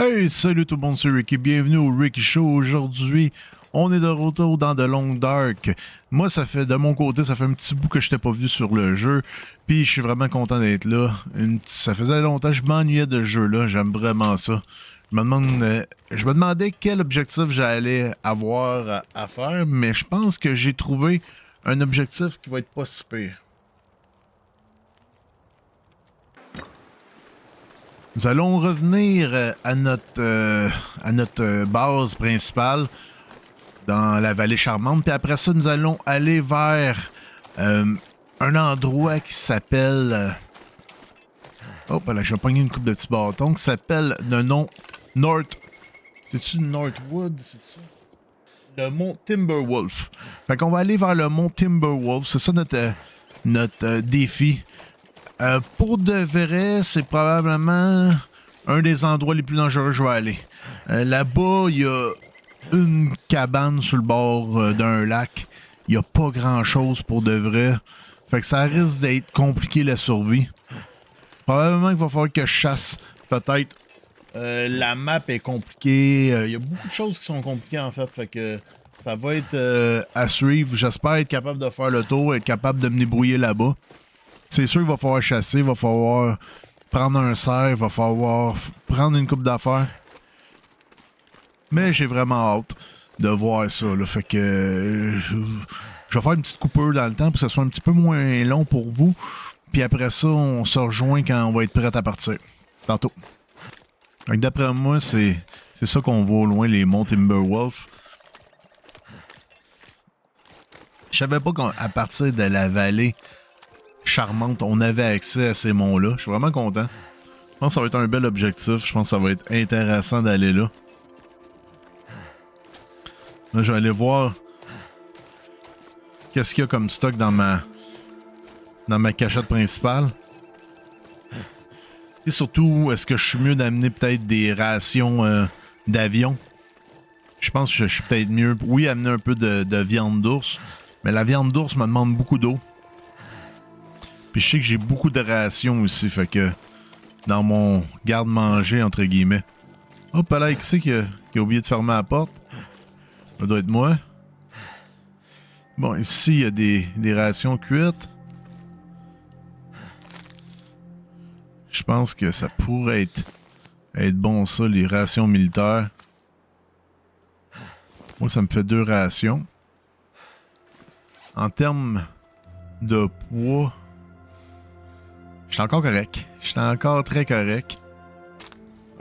Hey, salut tout le monde, c'est Ricky. Bienvenue au Ricky Show. Aujourd'hui, on est de retour dans The Long Dark. Moi, de mon côté, ça fait un petit bout que je n'étais pas venu sur le jeu. Puis, je suis vraiment content d'être là. Ça faisait longtemps que je m'ennuyais de ce jeu-là. J'aime vraiment ça. Je me demandais quel objectif j'allais avoir à faire, mais je pense que j'ai trouvé un objectif qui va être pas si pire. Nous allons revenir à notre base principale dans la vallée charmante. Puis après ça, nous allons aller vers un endroit qui s'appelle... Oh, là, je vais pogner une coupe de petits bâtons qui s'appelle le nom North... C'est-tu Northwood? C'est-tu? Le mont Timberwolf. Fait qu'on va aller vers le mont Timberwolf. C'est ça notre défi. Pour de vrai, c'est probablement un des endroits les plus dangereux que je vais aller. Là-bas, il y a une cabane sur le bord d'un lac. Il n'y a pas grand-chose pour de vrai. Fait que ça risque d'être compliqué la survie. Probablement qu'il va falloir que je chasse. Peut-être. La map est compliquée. Il y a beaucoup de choses qui sont compliquées en fait. Fait que ça va être à suivre. J'espère être capable de faire le tour, être capable de me débrouiller là-bas. C'est sûr qu'il va falloir chasser, il va falloir prendre un cerf, il va falloir prendre une coupe d'affaires. Mais j'ai vraiment hâte de voir ça. Là. Fait que je vais faire une petite coupure dans le temps pour que ce soit un petit peu moins long pour vous. Puis après ça, on se rejoint quand on va être prêt à partir. Tantôt. Donc d'après moi, c'est ça qu'on voit au loin, les monts Timberwolf. Je savais pas qu'à partir de la vallée charmante, on avait accès à ces monts-là. Je suis vraiment content. Je pense que ça va être un bel objectif. Je pense que ça va être intéressant d'aller là. Là, je vais aller voir qu'est-ce qu'il y a comme stock dans ma cachette principale. Et surtout, est-ce que je suis mieux d'amener peut-être des rations d'avion? Je pense que je suis peut-être mieux. Oui, amener un peu de viande d'ours. Mais la viande d'ours me demande beaucoup d'eau. Puis je sais que j'ai beaucoup de rations aussi, fait que dans mon garde-manger, entre guillemets. Hop là, qui c'est qui a oublié de fermer la porte? Ça doit être moi. Bon, ici, il y a des rations cuites. Je pense que ça pourrait être bon ça, les rations militaires. Moi, ça me fait 2 rations. En termes de poids... Je suis encore correct. Je suis encore très correct.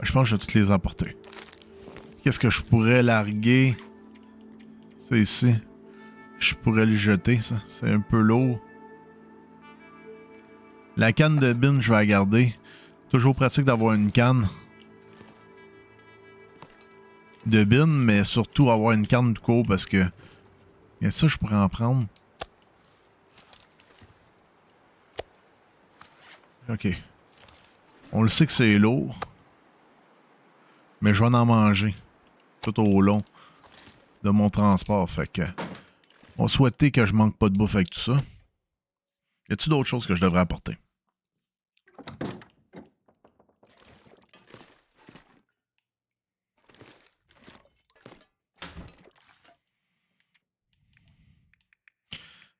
Je pense que je vais toutes les emporter. Qu'est-ce que je pourrais larguer? C'est ici. Je pourrais le jeter, ça. C'est un peu lourd. La canne de bin, je vais la garder. Toujours pratique d'avoir une canne de bin, mais surtout avoir une canne de cours parce que... Et ça, je pourrais en prendre. Ok. On le sait que c'est lourd. Mais je vais en manger tout au long de mon transport. Fait que on souhaitait que je manque pas de bouffe avec tout ça. Y a-t-il d'autres choses que je devrais apporter?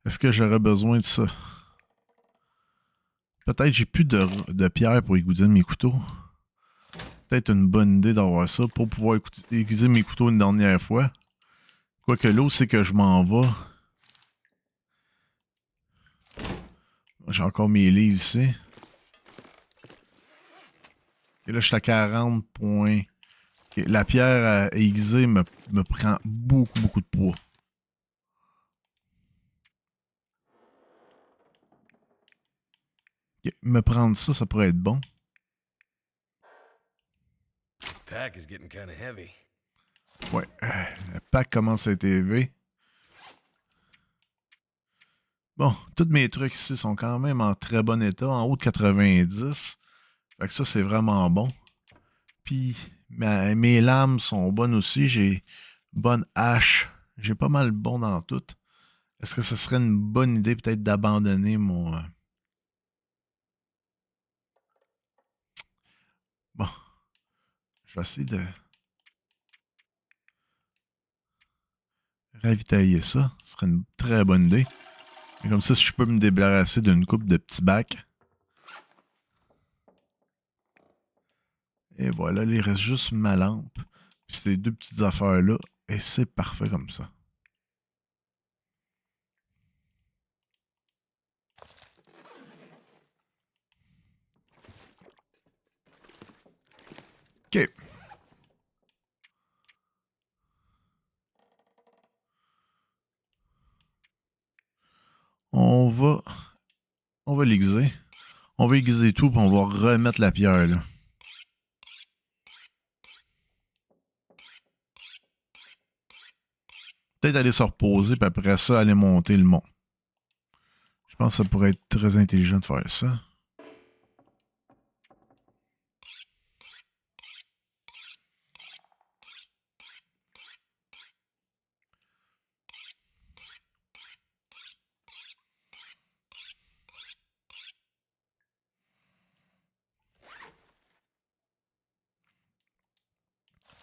Est-ce que j'aurais besoin de ça? Peut-être j'ai plus de pierre pour aiguiser mes couteaux. Peut-être une bonne idée d'avoir ça pour pouvoir aiguiser mes couteaux une dernière fois. Quoique l'autre, c'est que je m'en vais. J'ai encore mes livres ici. Et là, je suis à 40 points. Okay. La pierre à aiguiser me prend beaucoup de poids. Okay. Me prendre ça, ça pourrait être bon. Ouais, le pack commence à être élevé. Bon, tous mes trucs ici sont quand même en très bon état, en haut de 90. Fait que ça, c'est vraiment bon. Puis, mes lames sont bonnes aussi. J'ai bonne hache. J'ai pas mal bon dans tout. Est-ce que ce serait une bonne idée peut-être d'abandonner mon... Bon, Je vais essayer de ravitailler ça. Ce serait une très bonne idée. Et comme ça, si je peux me débarrasser d'une coupe de petits bacs. Et voilà, il reste juste ma lampe. Puis ces deux petites affaires-là. Et c'est parfait comme ça. OK. On va l'aiguiser. On va aiguiser tout, puis on va remettre la pierre, là. Peut-être aller se reposer, puis après ça, aller monter le mont. Je pense que ça pourrait être très intelligent de faire ça.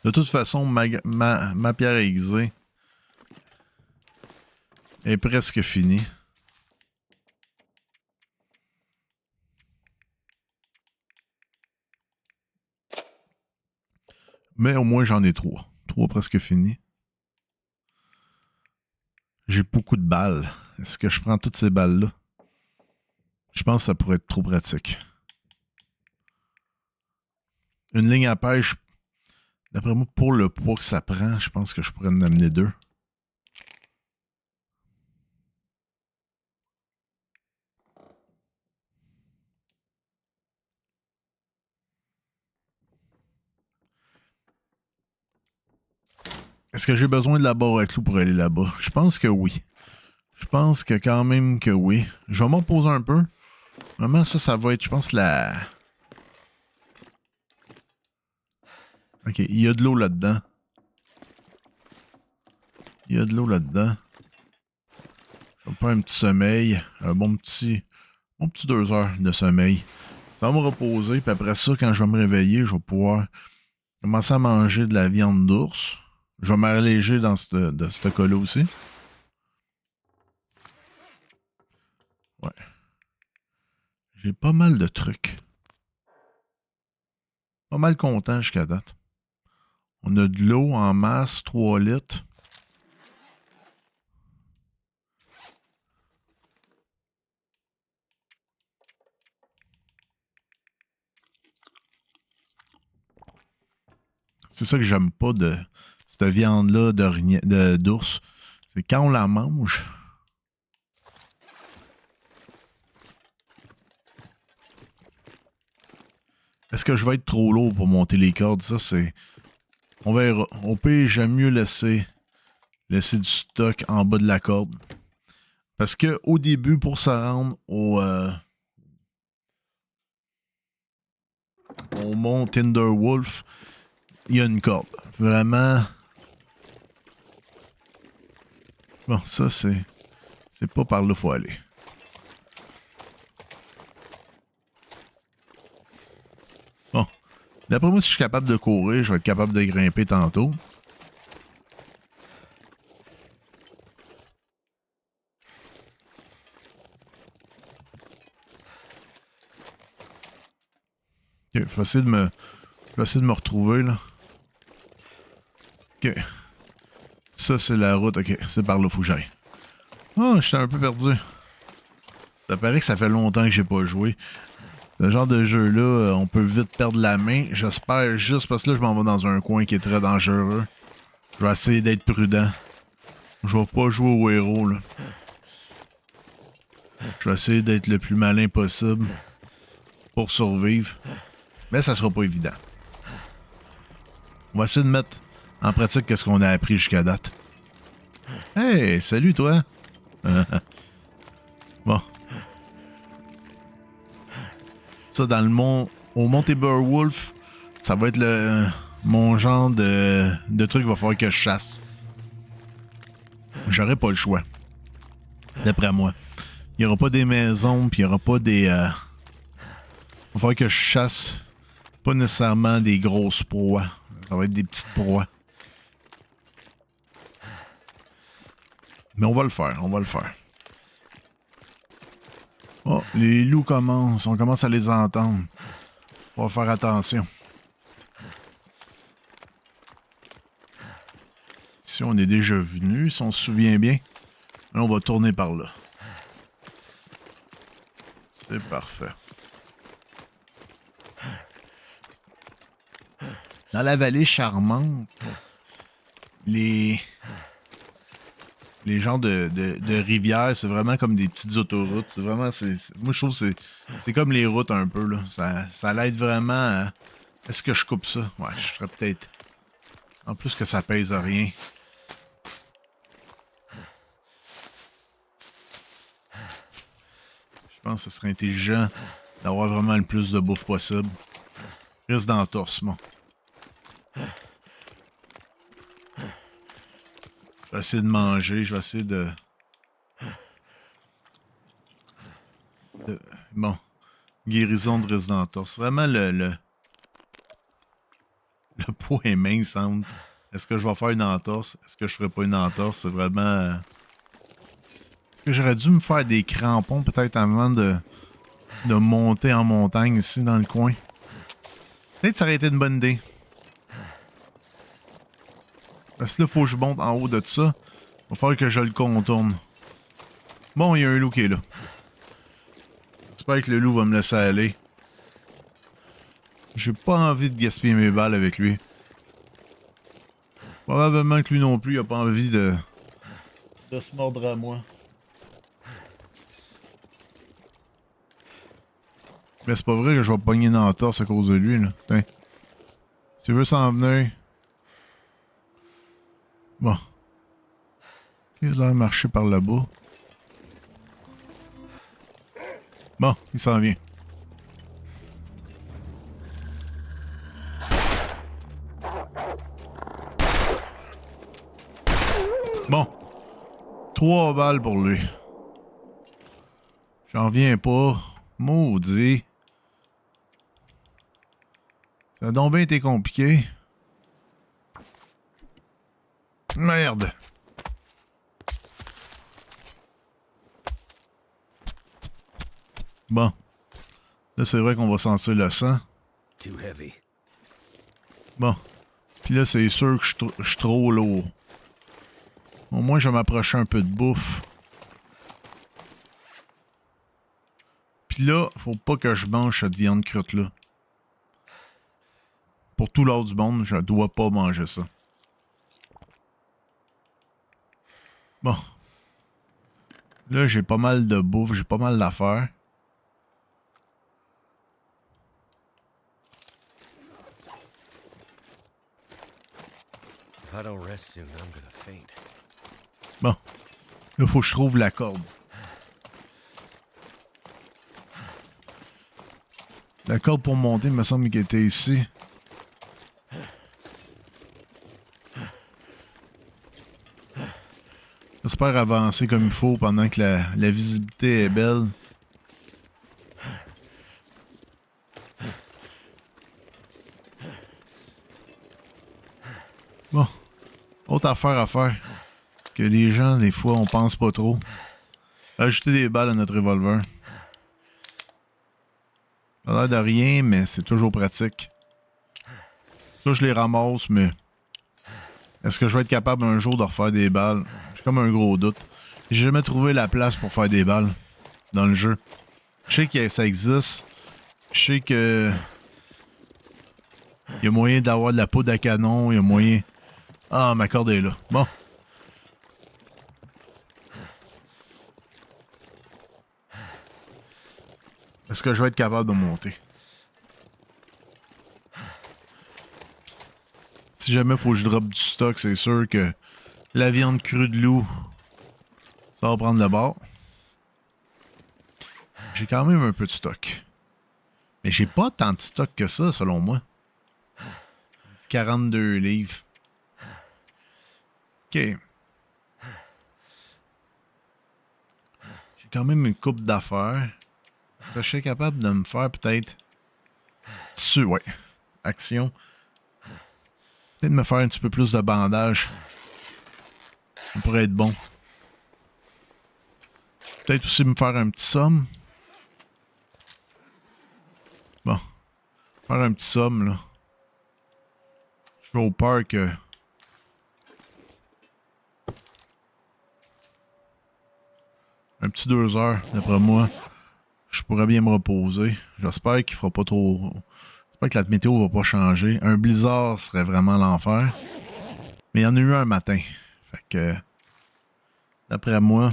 De toute façon, ma pierre aiguisée est presque finie. Mais au moins, j'en ai 3. 3 presque finis. J'ai beaucoup de balles. Est-ce que je prends toutes ces balles-là? Je pense que ça pourrait être trop pratique. Une ligne à pêche, d'après moi, pour le poids que ça prend, je pense que je pourrais en amener 2. Est-ce que j'ai besoin de la barre à clous pour aller là-bas? Je pense que oui. Je pense que quand même que oui. Je vais m'en poser un peu. Vraiment, ça va être, je pense, la... Ok, il y a de l'eau là-dedans. Il y a de l'eau là-dedans. Je vais faire un petit sommeil. Un bon petit 2 heures de sommeil. Ça va me reposer. Puis après ça, quand je vais me réveiller, je vais pouvoir commencer à manger de la viande d'ours. Je vais m'alléger dans ce cas-là aussi. Ouais. J'ai pas mal de trucs. Pas mal content jusqu'à date. On a de l'eau en masse, 3 litres. C'est ça que j'aime pas de cette viande-là d'ours. C'est quand on la mange. Est-ce que je vais être trop lourd pour monter les cordes? Ça, c'est... On verra. Au pire, j'aime mieux laisser du stock en bas de la corde. Parce que au début, pour se rendre au mont Tinderwolf, il y a une corde. Vraiment... Bon, ça, c'est pas par là qu'il faut aller. Bon. D'après moi, si je suis capable de courir, je vais être capable de grimper tantôt. Ok, je vais essayer de me retrouver, là. Ok. Ça, c'est la route. Ok, c'est par là, faut que j'aille. Oh, j'étais un peu perdu. Ça paraît que ça fait longtemps que j'ai pas joué. Ce genre de jeu-là, on peut vite perdre la main. J'espère juste parce que là, je m'en vais dans un coin qui est très dangereux. Je vais essayer d'être prudent. Je vais pas jouer au héros, là. Je vais essayer d'être le plus malin possible pour survivre. Mais ça sera pas évident. On va essayer de mettre en pratique qu'est-ce qu'on a appris jusqu'à date. Hey, salut toi! Bon. Ça, dans le mont... Au mont Timberwolf, ça va être mon genre de truc qu'il va falloir que je chasse. J'aurai pas le choix. D'après moi. Il n'y aura pas des maisons, puis il n'y aura pas des... Il va falloir que je chasse pas nécessairement des grosses proies. Ça va être des petites proies. Mais on va le faire, on va le faire. Oh, les loups commencent. On commence à les entendre. On va faire attention. Si on est déjà venu, si on se souvient bien, là, on va tourner par là. C'est parfait. Dans la vallée charmante, les genres de rivières, c'est vraiment comme des petites autoroutes. C'est vraiment, moi, je trouve que c'est comme les routes un peu, là. Ça l'aide vraiment à... Est-ce que je coupe ça? Ouais, je ferais peut-être... En plus que ça pèse rien. Je pense que ce serait intelligent d'avoir vraiment le plus de bouffe possible. Reste d'entorse, moi. Je vais essayer de manger, je vais essayer bon. Guérison de reste d'entorse. Vraiment, le poids est mince, semble. Est-ce que je vais faire une entorse? Est-ce que je ferai pas une entorse? C'est vraiment... Est-ce que j'aurais dû me faire des crampons peut-être avant de monter en montagne ici dans le coin? Peut-être que ça aurait été une bonne idée. Parce que là, faut que je monte en haut de ça. Il va falloir que je le contourne. Bon, il y a un loup qui est là. J'espère que le loup va me laisser aller. J'ai pas envie de gaspiller mes balles avec lui. Probablement que lui non plus, il a pas envie de se mordre à moi. Mais c'est pas vrai que je vais pogner une entorse à cause de lui, là. Tiens. Si tu veux s'en venir... Bon. Il a l'air de marcher par là-bas. Bon, il s'en vient. Bon. 3 balles pour lui. J'en viens pas. Maudit. Ça a donc bien été compliqué. Merde. Bon. Là, c'est vrai qu'on va sentir le sang. Bon. Puis là, c'est sûr que je suis trop lourd. Au moins, je vais m'approcher un peu de bouffe. Puis là, faut pas que je mange cette viande croûte-là. Pour tout l'autre du monde, je dois pas manger ça. Bon. Là, j'ai pas mal de bouffe, j'ai pas mal d'affaires. Bon. Là, faut que je trouve la corde. La corde pour monter, il me semble qu'elle était ici. J'espère avancer comme il faut pendant que la visibilité est belle. Bon. Autre affaire à faire. Que les gens, des fois, on pense pas trop. Ajouter des balles à notre revolver. Ça a l'air de rien, mais c'est toujours pratique. Ça, je les ramasse, mais... Est-ce que je vais être capable un jour de refaire des balles? J'ai comme un gros doute. J'ai jamais trouvé la place pour faire des balles dans le jeu. Je sais que ça existe. Je sais que... Il y a moyen d'avoir de la poudre à canon. Il y a moyen... Ah, ma corde est là. Bon. Est-ce que je vais être capable de monter? Si jamais il faut que je drop du stock, c'est sûr que la viande crue de loup, ça va prendre le bord. J'ai quand même un peu de stock. Mais j'ai pas tant de stock que ça, selon moi. 42 livres. OK. J'ai quand même une coupe d'affaires. Est-ce que je suis capable de me faire peut-être... Ouais. Action. Peut-être me faire un petit peu plus de bandage. Ça pourrait être bon. Peut-être aussi me faire un petit somme. Bon. Faire un petit somme, là. Je vais au parc. Un petit 2 heures, d'après moi. Je pourrais bien me reposer. J'espère qu'il fera pas trop... J'espère que la météo va pas changer. Un blizzard serait vraiment l'enfer. Mais il y en a eu un matin. Fait que... D'après moi,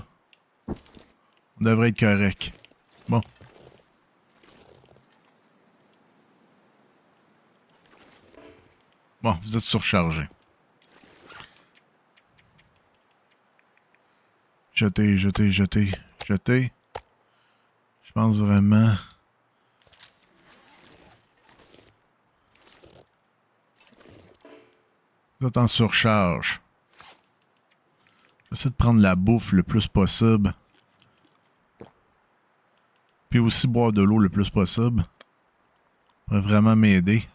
on devrait être correct. Bon. Bon, vous êtes surchargé. Jetez, jetez, jetez, jetez. Je pense vraiment... Vous êtes en surcharge. J'essaie de prendre la bouffe le plus possible. Puis aussi boire de l'eau le plus possible. Ça pourrait vraiment m'aider.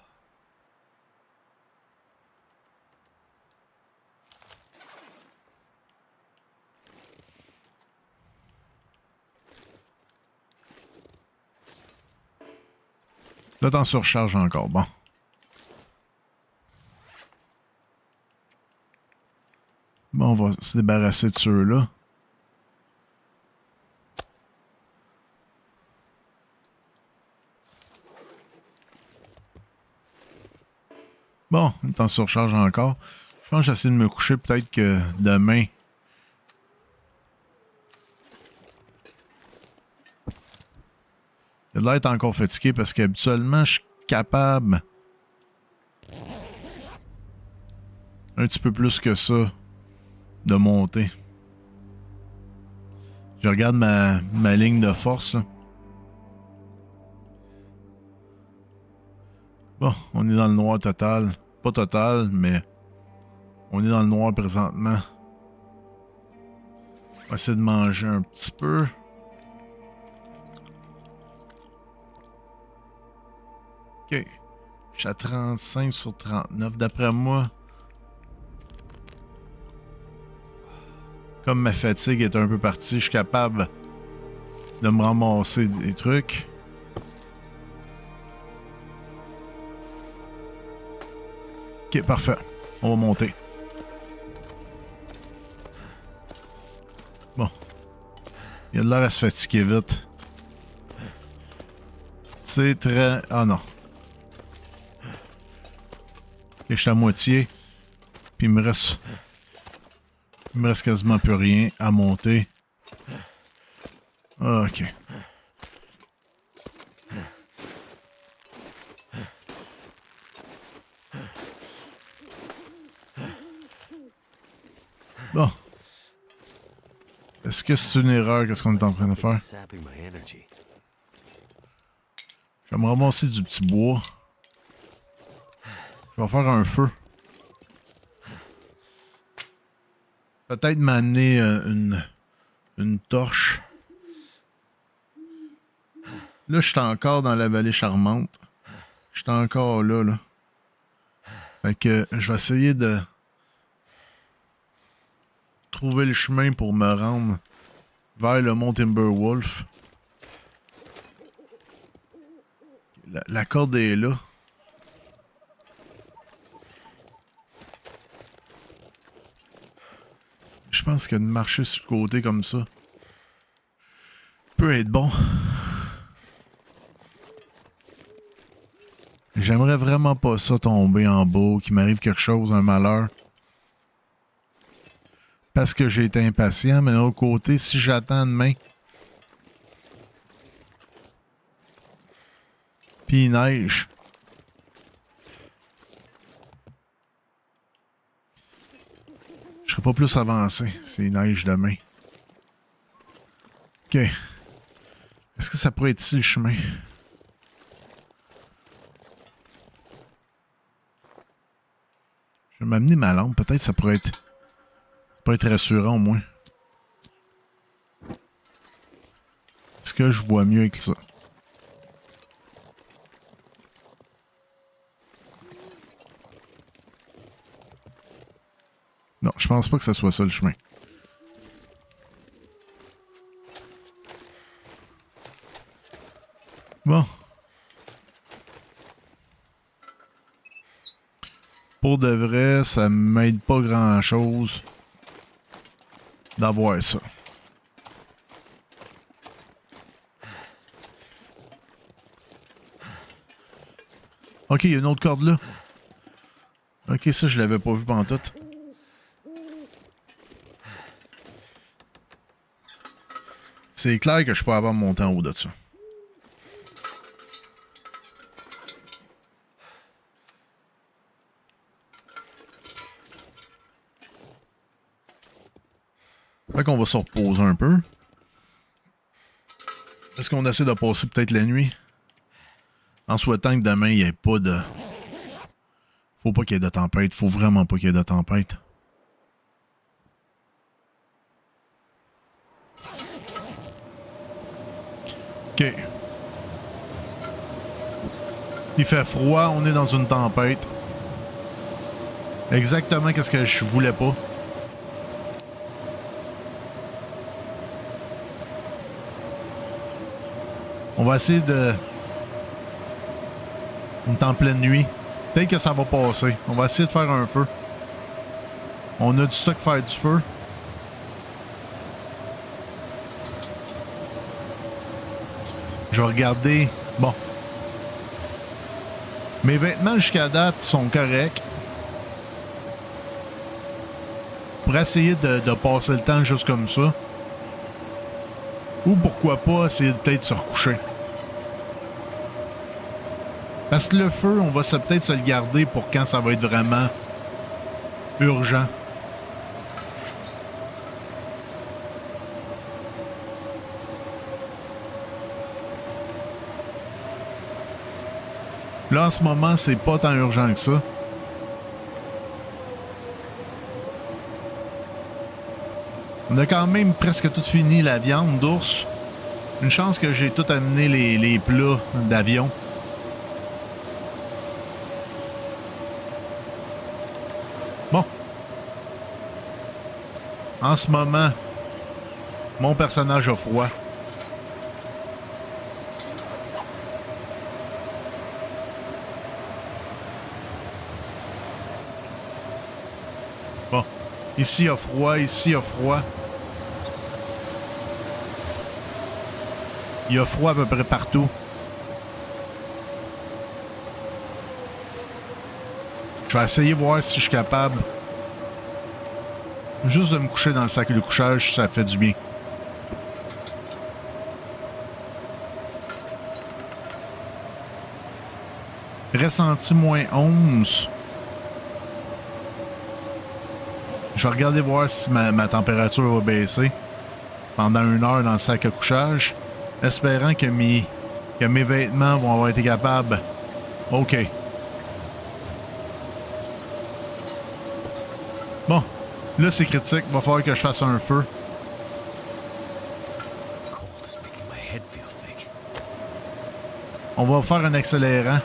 Là, t'en surcharge encore. Bon. Bon, on va se débarrasser de ceux-là. Bon, on est en surcharge encore. Je pense que j'essaie de me coucher peut-être que demain. Il a l'air d'être encore fatigué parce qu'habituellement, je suis capable un petit peu plus que ça de monter. Je regarde ma ligne de force. Là. Bon, on est dans le noir total. Pas total, mais on est dans le noir présentement. On va essayer de manger un petit peu. Ok. Je suis à 35 sur 39. D'après moi, comme ma fatigue est un peu partie, je suis capable de me ramasser des trucs. Ok, parfait. On va monter. Bon. Il a de l'air à se fatiguer vite. C'est très... Ah non. Ok, je suis à moitié. Puis il me reste quasiment plus rien à monter. Ok. Bon. Est-ce que c'est une erreur? Qu'est-ce qu'on est en train de faire? Je vais me ramasser du petit bois. Je vais faire un feu. Peut-être m'amener une torche. Là, je suis encore dans la vallée charmante. Je suis encore là, là. Fait que je vais essayer de trouver le chemin pour me rendre vers le mont Timberwolf. La corde est là. Je pense que de marcher sur le côté comme ça peut être bon. J'aimerais vraiment pas ça tomber en bas, qu'il m'arrive quelque chose, un malheur. Parce que j'ai été impatient, mais d'un autre côté, si j'attends demain, puis il neige, je serais pas plus avancé s'il neige demain. Ok. Est-ce que ça pourrait être ici le chemin? Je vais m'amener ma lampe, peut-être ça pourrait être rassurant au moins. Est-ce que je vois mieux avec ça? Non, je pense pas que ce soit ça le chemin. Bon. Pour de vrai, ça m'aide pas grand-chose d'avoir ça. Ok, il y a une autre corde là. Ok, ça, je l'avais pas vu pantoute. C'est clair que je peux avoir mon temps en haut de ça. Fait qu'on va se reposer un peu. Est-ce qu'on essaie de passer peut-être la nuit? En souhaitant que demain, il n'y ait pas de... Faut pas qu'il y ait de tempête. Faut vraiment pas qu'il y ait de tempête. OK. Il fait froid, on est dans une tempête. Exactement qu'est-ce que je voulais pas. On va essayer de... On est en pleine nuit. Peut-être que ça va passer. On va essayer de faire un feu. On a du stock pour faire du feu. Je vais regarder... Bon. Mes vêtements jusqu'à date sont corrects. Pour essayer de passer le temps juste comme ça. Ou pourquoi pas essayer de peut-être se recoucher. Parce que le feu, on va peut-être se le garder pour quand ça va être vraiment urgent. Là, en ce moment, c'est pas tant urgent que ça. On a quand même presque tout fini la viande d'ours. Une chance que j'ai tout amené les plats d'avion. Bon. En ce moment, mon personnage a froid. Bon. Ici, il y a froid. Ici, il y a froid. Il y a froid à peu près partout. Je vais essayer de voir si je suis capable. Juste de me coucher dans le sac de couchage, ça fait du bien. Ressenti -11. Je vais regarder voir si ma température va baisser pendant 1 heure dans le sac à couchage, espérant que mes vêtements vont avoir été capables. OK. Bon, là c'est critique, va falloir que je fasse un feu. On va faire un accélérant.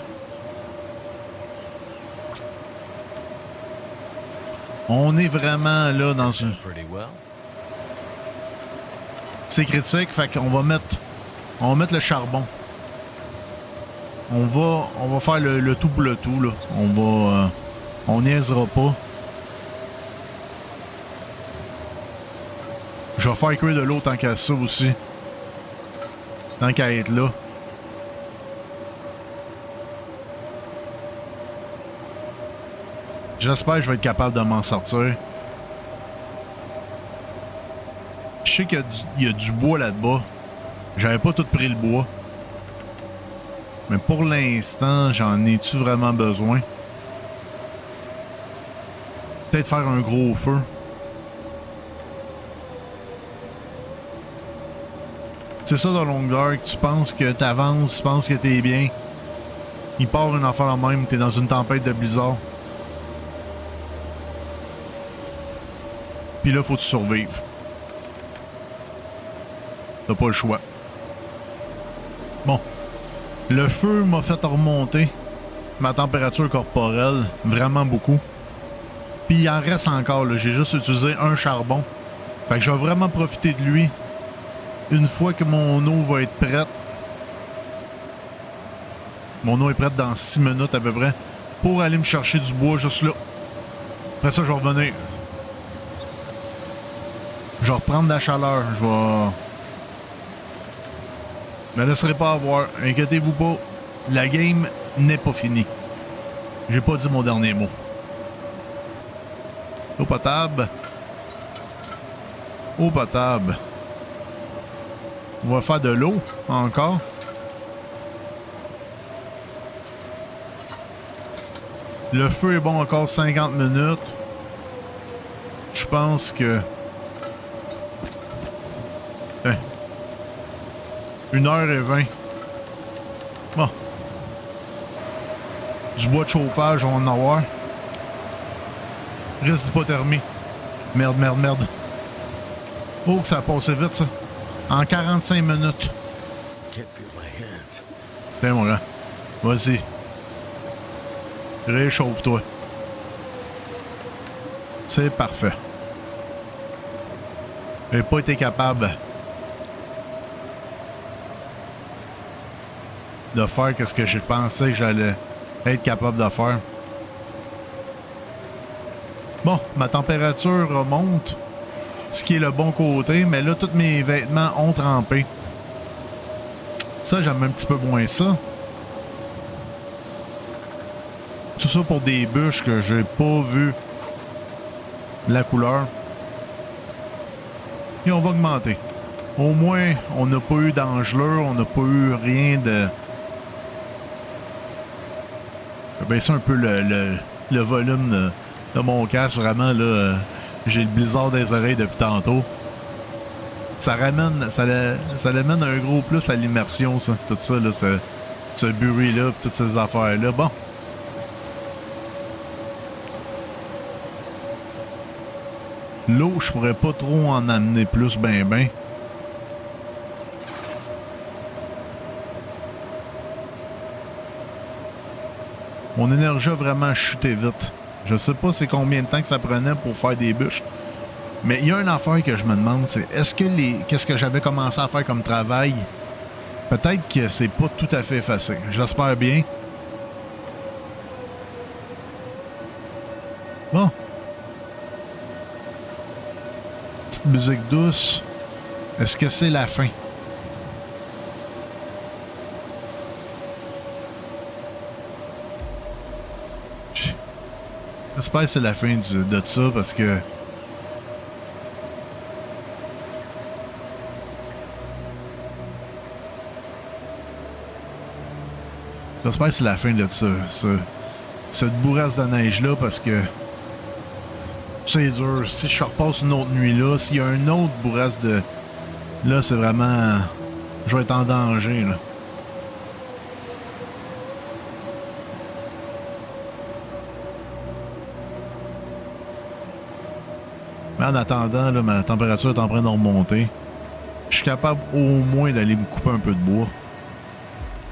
On est vraiment là dans une... C'est critique, fait qu'on va mettre le charbon. On va faire le tout pour le tout, là. On niaisera pas. Je vais faire cuire de l'eau tant qu'à ça aussi. Tant qu'à être là. J'espère que je vais être capable de m'en sortir. Je sais qu'il y a du bois là-bas. J'avais pas tout pris le bois. Mais pour l'instant, j'en ai-tu vraiment besoin? Peut-être faire un gros feu. C'est ça dans longueur que tu penses que t'avances, tu penses que t'es bien. Il part une affaire en même, t'es dans une tempête de blizzard. Puis là, faut que tu survives. T'as pas le choix. Bon. Le feu m'a fait remonter ma température corporelle vraiment beaucoup. Puis il en reste encore, là. J'ai juste utilisé un charbon. Fait que je vais vraiment profiter de lui une fois que mon eau va être prête. Mon eau est prête dans 6 minutes à peu près. Pour aller me chercher du bois juste là. Après ça, je vais revenir. Je vais reprendre de la chaleur. Je vais... Me laisserez pas avoir. Inquiétez-vous pas. La game n'est pas finie. J'ai pas dit mon dernier mot. Eau potable. Eau potable. On va faire de l'eau encore. Le feu est bon encore 50 minutes. Je pense que... 1h20. Bon. Du bois de chauffage, on va en avoir. Risque d'hypothermie. Merde, merde, merde. Oh, que ça a passé vite, ça. En 45 minutes. Tiens, mon gars. Vas-y. Réchauffe-toi. C'est parfait. J'ai pas été capable de faire ce que je pensais que j'allais être capable de faire. Bon, ma température remonte, ce qui est le bon côté, mais là, tous mes vêtements ont trempé. Ça, j'aime un petit peu moins ça. Tout ça pour des bûches que j'ai pas vu la couleur. Et on va augmenter. Au moins, on n'a pas eu d'engelure, on n'a pas eu rien de... Je vais baisser un peu le volume de mon casque. Vraiment, là, j'ai le blizzard des oreilles depuis tantôt. Ça ramène, ça l'amène un gros plus à l'immersion, ça. Tout ça, là, ce bruit-là, toutes ces affaires-là. Bon. L'eau, je pourrais pas trop en amener plus, ben. Mon énergie a vraiment chuté vite. Je sais pas c'est combien de temps que ça prenait pour faire des bûches. Mais il y a une affaire que je me demande, c'est est-ce que qu'est-ce que j'avais commencé à faire comme travail, peut-être que c'est pas tout à fait facile. J'espère bien. Bon. Petite musique douce. Est-ce que c'est la fin? J'espère que c'est la fin de ça parce que j'espère que c'est la fin de ça. Cette bourrasse de neige-là parce que c'est dur. Si je repasse une autre nuit là, s'il y a une autre bourrasse de... Là, c'est vraiment... Je vais être en danger, là. Mais en attendant, là, ma température est en train de remonter. Je suis capable au moins d'aller me couper un peu de bois.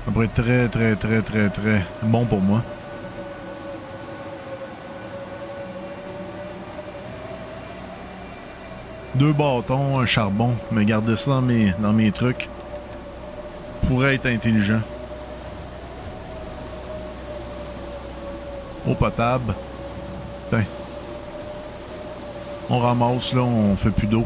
Ça pourrait être très bon pour moi. Deux bâtons, un charbon. Mais garder ça dans mes trucs pourrait être intelligent. Eau potable. Putain. On ramasse, là, on fait plus d'eau.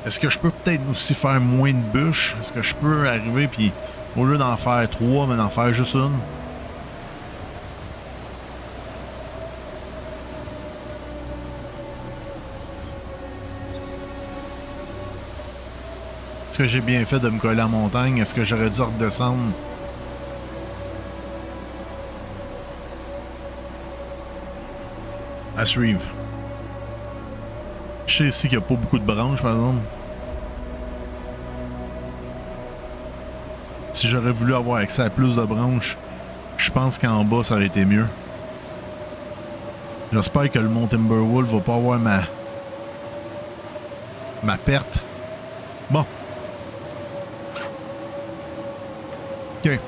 Est-ce que je peux peut-être aussi faire moins de bûches? Est-ce que je peux arriver puis au lieu d'en faire 3, mais d'en faire juste une? Est-ce que j'ai bien fait de me coller à la montagne? Est-ce que j'aurais dû redescendre? À suivre. Je sais ici qu'il n'y a pas beaucoup de branches, par exemple. Si j'aurais voulu avoir accès à plus de branches, je pense qu'en bas, ça aurait été mieux. J'espère que le mont Timberwolf va pas avoir ma perte. Bon. OK.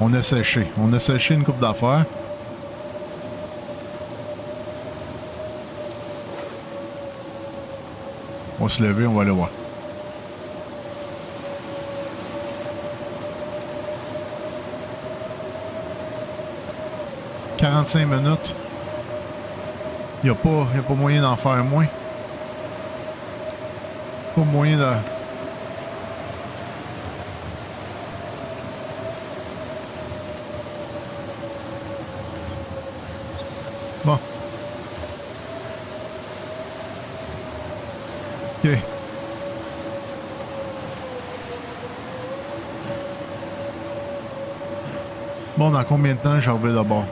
On a séché. On a séché une coupe d'affaires. On va se lever, on va aller voir. « 45 minutes. Il n'y a pas moyen d'en faire moins. Pas moyen de... Bon. OK. Bon, dans combien de temps j'en vais d'abord?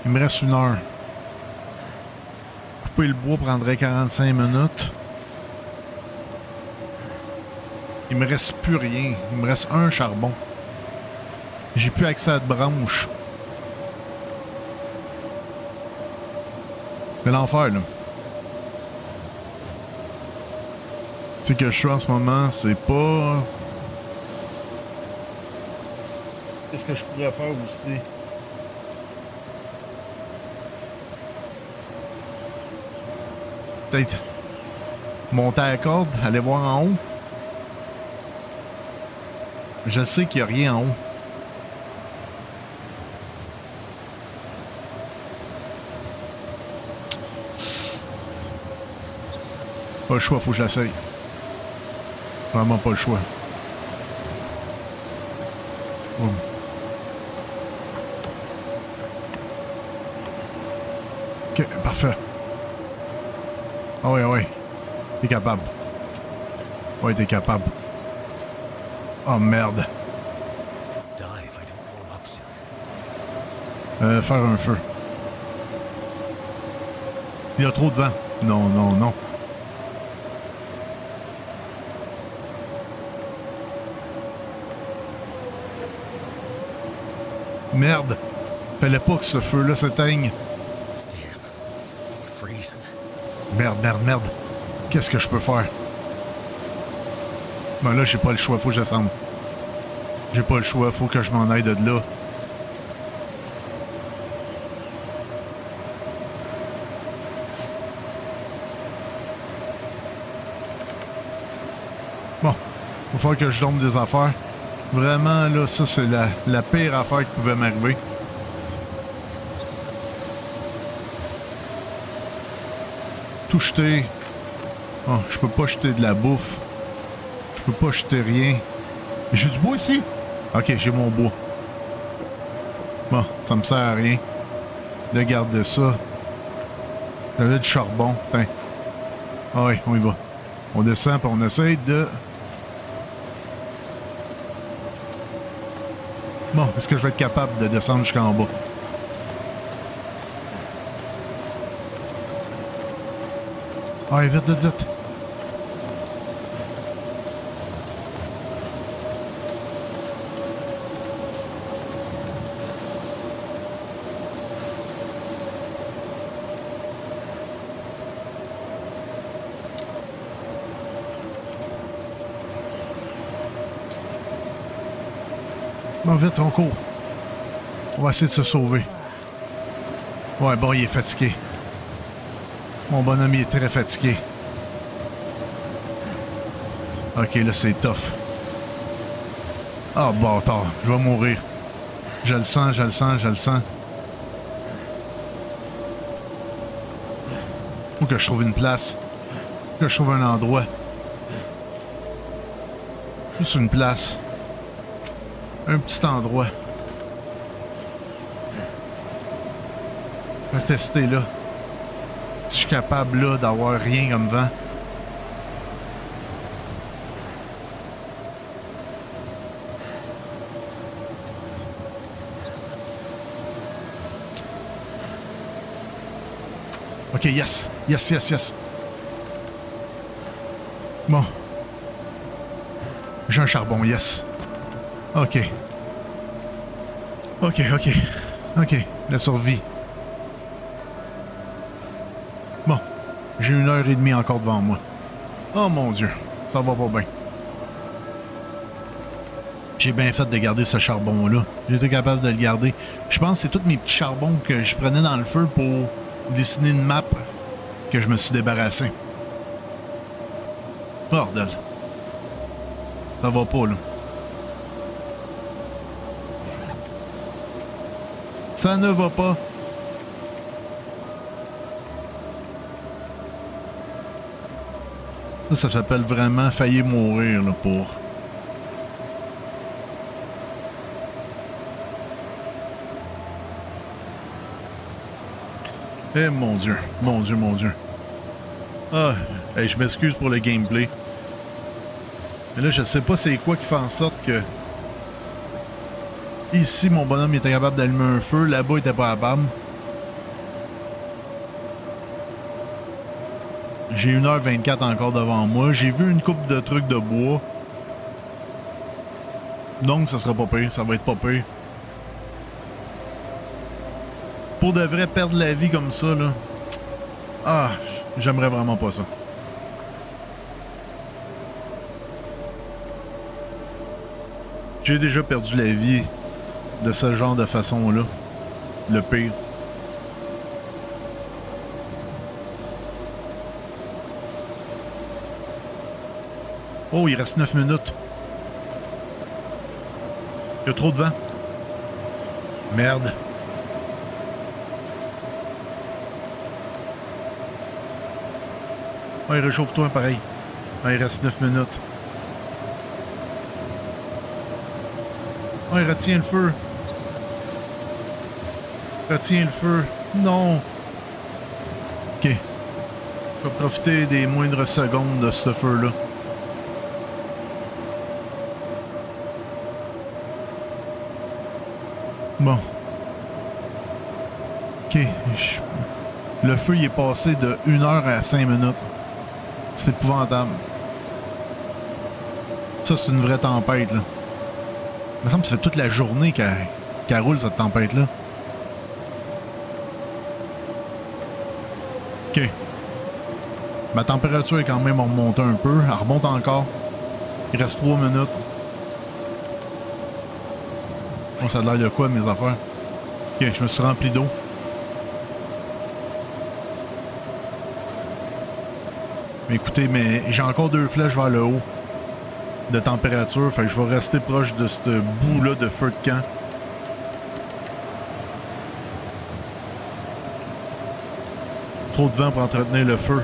Il me reste 1 heure. Couper le bois prendrait 45 minutes. Il me reste plus rien. Il me reste un charbon. J'ai plus accès à de branches. C'est l'enfer, là. Tu sais que je suis en ce moment, c'est pas... Qu'est-ce que je pourrais faire aussi? Peut-être monter à la corde, aller voir en haut. Je sais qu'il n'y a rien en haut. Pas le choix, faut que je l'essaye. Vraiment pas le choix. Boum. Ok, parfait. Ah oui, oui. T'es capable. Oui, t'es capable. Oh merde. Faire un feu. Il y a trop de vent. Non, non, non. Merde. Fallait pas que ce feu-là s'éteigne. Merde, merde, merde. Qu'est-ce que je peux faire? Ben là, j'ai pas le choix. Faut que je descende. J'ai pas le choix. Faut que je m'en aille de là. Bon. Il va falloir que je dorme des affaires. Vraiment, là, ça, c'est la pire affaire qui pouvait m'arriver. Tout jeter. Oh, je peux pas jeter de la bouffe. Je peux pas jeter rien. J'ai du bois ici? Ok, j'ai mon bois. Bon, ça me sert à rien de garder ça. J'avais du charbon. Tiens. Ah oui, on y va. On descend et on essaye de... Bon, est-ce que je vais être capable de descendre jusqu'en bas? Ah, vite, vite, vite. Bon, vite, on court. On va essayer de se sauver. Ouais, bon, il est fatigué. Mon bonhomme, il est très fatigué. Ok, là, c'est tough. Ah, bâtard, je vais mourir. Je le sens, je le sens, je le sens. Faut que je trouve une place. Faut que je trouve un endroit. Juste une place. Un petit endroit. Je vais tester là. Si je suis capable là d'avoir rien comme vent. Ok, yes. Yes, yes, yes. Bon. J'ai un charbon, yes. Ok. Ok, ok. Ok, la survie. Bon. J'ai 1 heure et demie encore devant moi. Oh mon Dieu. Ça va pas bien. J'ai bien fait de garder ce charbon-là. J'ai été capable de le garder. Je pense que c'est tous mes petits charbons que je prenais dans le feu pour dessiner une map que je me suis débarrassé. Bordel. Ça va pas, là. Ça ne va pas. Ça s'appelle vraiment faillir mourir, là, pour... Eh mon Dieu, mon Dieu, mon Dieu. Ah, hey, je m'excuse pour le gameplay. Mais là, je sais pas c'est quoi qui fait en sorte que... Ici, mon bonhomme il était capable d'allumer un feu, là-bas, il était pas capable. J'ai 1h24 encore devant moi. J'ai vu une coupe de trucs de bois. Donc, ça sera pas pire, ça va être pas pire. Pour de vrai, perdre la vie comme ça, là... Ah, j'aimerais vraiment pas ça. J'ai déjà perdu la vie de ce genre de façon-là. Le pire. Oh, il reste 9 minutes. Il y a trop de vent. Merde. Ouais, réchauffe-toi, pareil. Ouais, il reste 9 minutes. Ouais, retiens le feu. Retiens le feu. Non. Ok. Je vais profiter des moindres secondes de ce feu-là. Bon. Ok. Le feu, il est passé de 1 heure à 5 minutes. C'est épouvantable. Ça, c'est une vraie tempête, là. Il me semble que ça fait toute la journée qu'elle roule, cette tempête-là. OK. Ma température est quand même remontée un peu. Elle remonte encore. Il reste 3 minutes. Bon, ça a l'air de quoi, mes affaires? OK, je me suis rempli d'eau. Mais écoutez, mais j'ai encore 2 flèches vers le haut de température. Fait que je vais rester proche de ce bout-là de feu de camp. Trop de vent pour entretenir le feu.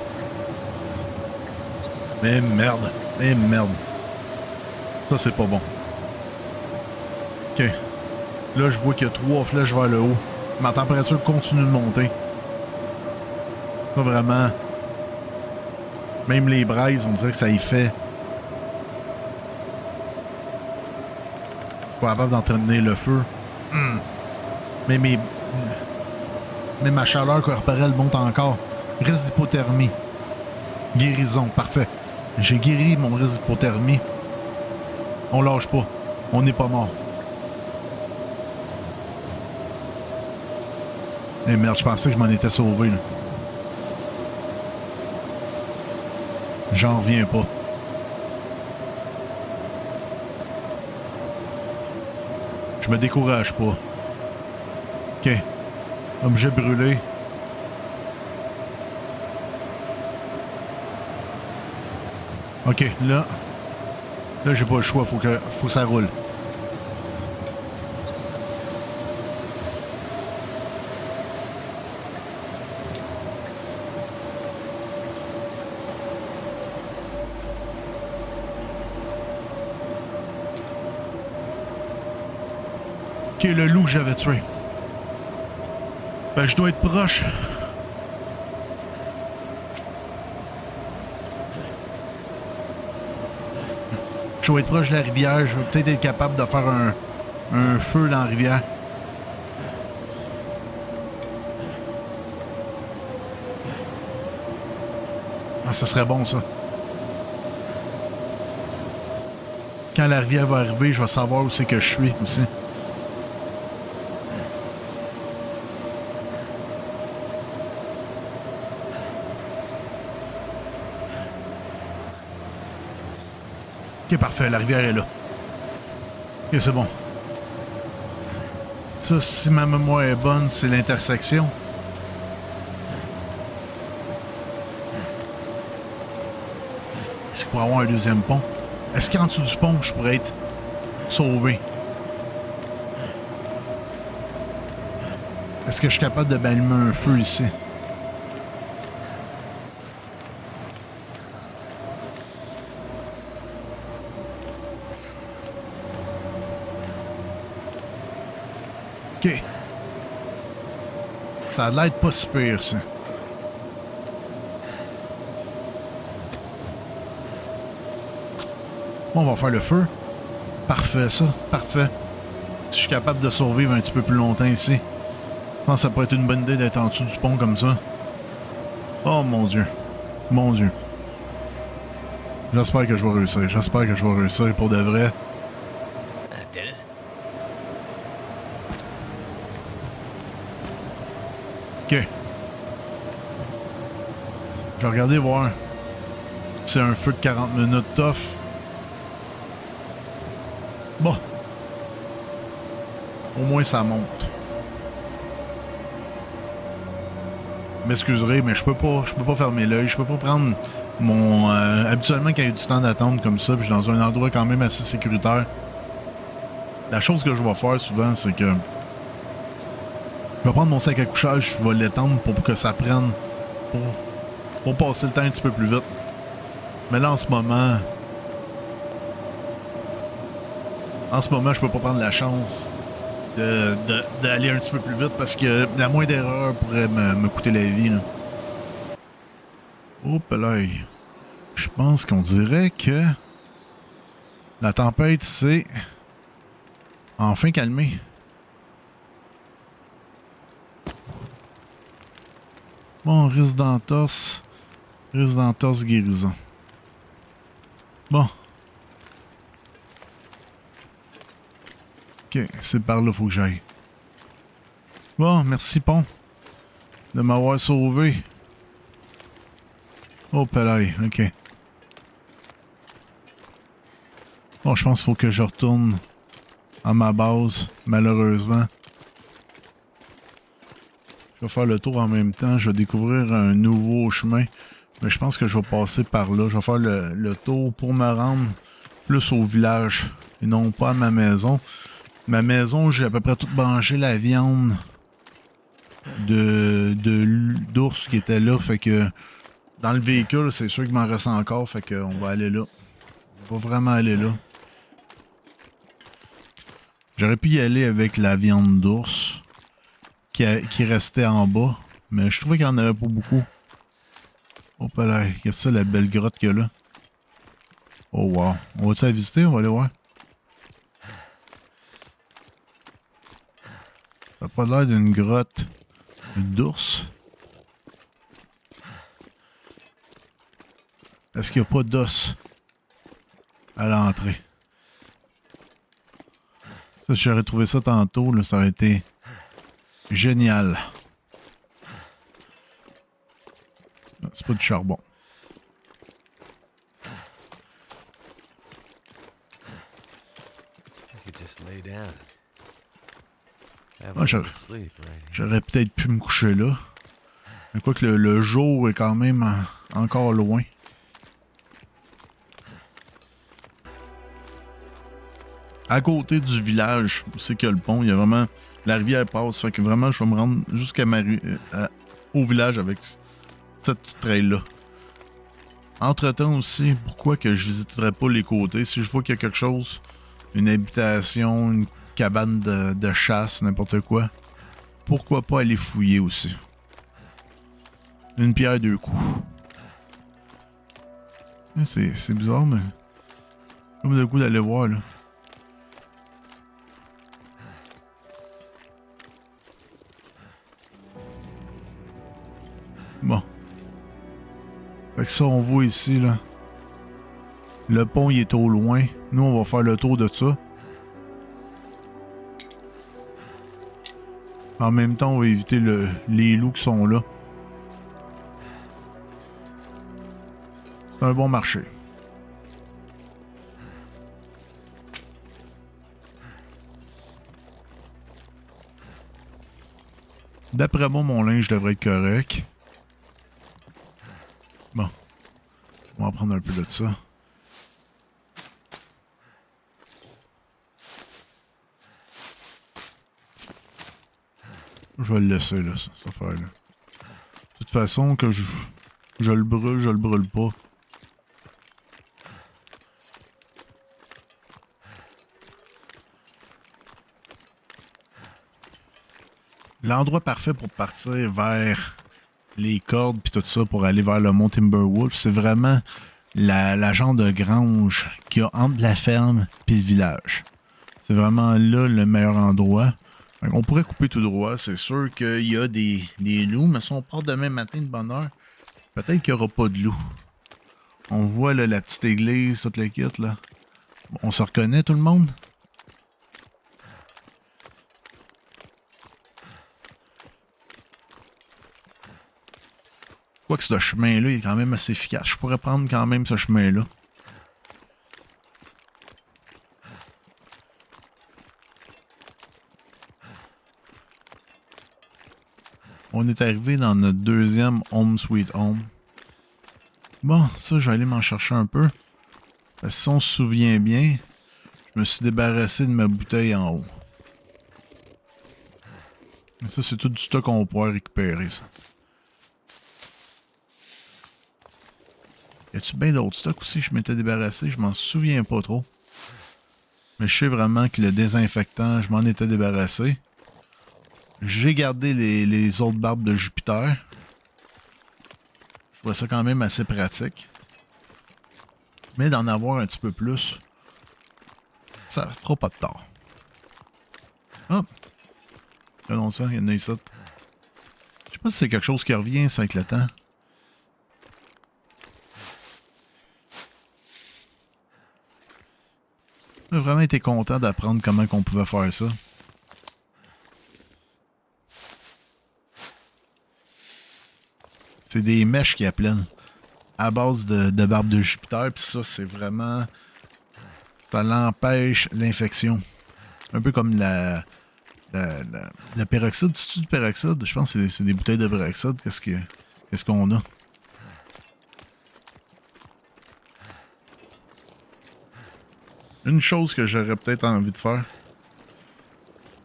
Mais merde. Mais merde. Ça, c'est pas bon. OK. Là, je vois qu'il y a 3 flèches vers le haut. Ma température continue de monter. Pas vraiment... Même les braises, on dirait que ça y fait. Pas capable d'entraîner le feu. Mais ma chaleur corporelle monte encore. Risque d'hypothermie. Guérison, parfait. J'ai guéri mon risque d'hypothermie. On lâche pas. On n'est pas mort. Eh merde, je pensais que je m'en étais sauvé, là. J'en reviens pas. Je me décourage pas. OK. Objet brûlé. OK, là. Là, j'ai pas le choix. Faut que ça roule. OK, le loup que j'avais tué. Ben, je dois être proche. Je dois être proche de la rivière. Je vais peut-être être capable de faire un feu dans la rivière. Ah, ça serait bon, ça. Quand la rivière va arriver, je vais savoir où c'est que je suis aussi. Ok, parfait, la rivière est là. Ok, c'est bon. Ça, si ma mémoire est bonne, c'est l'intersection. C'est pour avoir un deuxième pont. Est-ce qu'en dessous du pont, je pourrais être sauvé? Est-ce que je suis capable de m'allumer un feu ici? OK. Ça a l'air de pas si pire, ça. Bon, on va faire le feu. Parfait, ça. Parfait. Si je suis capable de survivre un petit peu plus longtemps ici, je pense que ça pourrait être une bonne idée d'être en dessous du pont comme ça. Oh mon Dieu. Mon Dieu. J'espère que je vais réussir. J'espère que je vais réussir pour de vrai. OK. Je vais regarder voir. C'est un feu de 40 minutes tough. Bon. Au moins ça monte. M'excuserez, mais je peux pas fermer l'œil. Je peux pas prendre mon... habituellement, quand il y a du temps d'attente comme ça, puis je suis dans un endroit quand même assez sécuritaire, la chose que je vais faire souvent, c'est que je vais prendre mon sac à couchage, je vais l'étendre pour que ça prenne, pour passer le temps un petit peu plus vite. Mais là, en ce moment, je peux pas prendre la chance d'aller un petit peu plus vite parce que la moindre erreur pourrait me coûter la vie, là. Hop là. Je pense qu'on dirait que la tempête s'est enfin calmée. Bon, risque d'entorse guérison. Bon. Ok, c'est par là, faut que j'aille. Bon, merci, pont, de m'avoir sauvé. Oh, pelaille, ok. Bon, je pense qu'il faut que je retourne à ma base, malheureusement. Je vais faire le tour en même temps. Je vais découvrir un nouveau chemin. Mais je pense que je vais passer par là. Je vais faire le tour pour me rendre plus au village et non pas à ma maison. Ma maison, j'ai à peu près tout mangé la viande d'ours qui était là. Fait que dans le véhicule, c'est sûr qu'il m'en reste encore. Fait qu'on va aller là. On va vraiment aller là. J'aurais pu y aller avec la viande d'ours qui restait en bas. Mais je trouvais qu'il n'y en avait pas beaucoup. Oh, là, il y a ça, la belle grotte qu'il y a là. Oh, wow. On va-tu la visiter? On va aller voir. Ça n'a pas l'air d'une grotte d'ours. Est-ce qu'il n'y a pas d'os à l'entrée? Ça, si j'aurais trouvé ça tantôt, là, ça aurait été génial. C'est pas du charbon. Ah, j'aurais peut-être pu me coucher là. Mais quoi que le jour est quand même encore loin. À côté du village où c'est qu'il y a le pont, il y a vraiment... La rivière passe, fait que vraiment, je vais me rendre jusqu'à au village avec cette petite trail-là. Entre-temps aussi, pourquoi que je visiterais pas les côtés? Si je vois qu'il y a quelque chose, une habitation, une cabane de chasse, n'importe quoi, pourquoi pas aller fouiller aussi? Une pierre deux coups. C'est bizarre, mais... Comme le coup d'aller voir, là. Bon. Fait que ça, on voit ici, là. Le pont, il est au loin. Nous, on va faire le tour de ça. En même temps, on va éviter les loups qui sont là. C'est un bon marché. D'après moi, mon linge devrait être correct. Bon, on va en prendre un peu de ça. Je vais le laisser, là, cette affaire-là. De toute façon, que je le brûle pas. L'endroit parfait pour partir vers les cordes puis tout ça pour aller vers le mont Timberwolf, c'est vraiment la genre de grange qu'il y a entre la ferme puis le village. C'est vraiment là le meilleur endroit. On pourrait couper tout droit. C'est sûr qu'il y a des loups, mais si on part demain matin de bonne heure, peut-être qu'il n'y aura pas de loups. On voit là, la petite église, toute la kit là. On se reconnaît tout le monde? Quoique ce chemin-là est quand même assez efficace. Je pourrais prendre quand même ce chemin-là. On est arrivé dans notre deuxième Home Sweet Home. Bon, ça, je vais aller m'en chercher un peu. Parce que si on se souvient bien, je me suis débarrassé de ma bouteille en haut. Et ça, c'est tout du stock qu'on va pouvoir récupérer, ça. Y a-tu bien d'autres stocks aussi que je m'étais débarrassé? Je m'en souviens pas trop. Mais je sais vraiment que le désinfectant, je m'en étais débarrassé. J'ai gardé les autres barbes de Jupiter. Je trouve ça quand même assez pratique. Mais d'en avoir un petit peu plus, ça fera pas de tort. Ah! Regardons ça, il y en a ici. Je sais pas si c'est quelque chose qui revient, ça, avec le temps. J'ai vraiment été content d'apprendre comment on pouvait faire ça. C'est des mèches qui appellent à base de barbe de Jupiter, puis ça, c'est vraiment... Ça l'empêche l'infection. Un peu comme le peroxyde. C'est-tu du peroxyde? Je pense que c'est des bouteilles de peroxyde. Qu'est-ce qu'on a? Une chose que j'aurais peut-être envie de faire.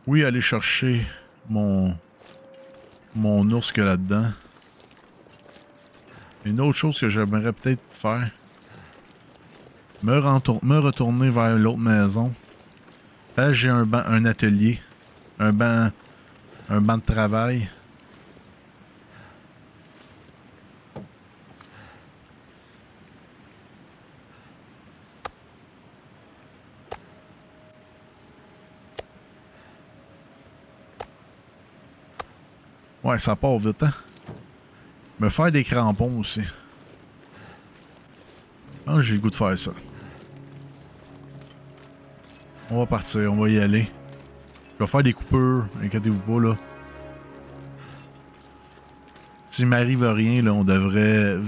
Oui, aller chercher mon ours que là-dedans. Une autre chose que j'aimerais peut-être faire. Me retourner vers l'autre maison. Là, j'ai un atelier. Un banc de travail. Ouais, ça part vite, hein? Me faire des crampons aussi. Ah, j'ai le goût de faire ça. On va partir, on va y aller. Je vais faire des coupures, inquiétez-vous pas, là. S'il m'arrive rien, là, on devrait...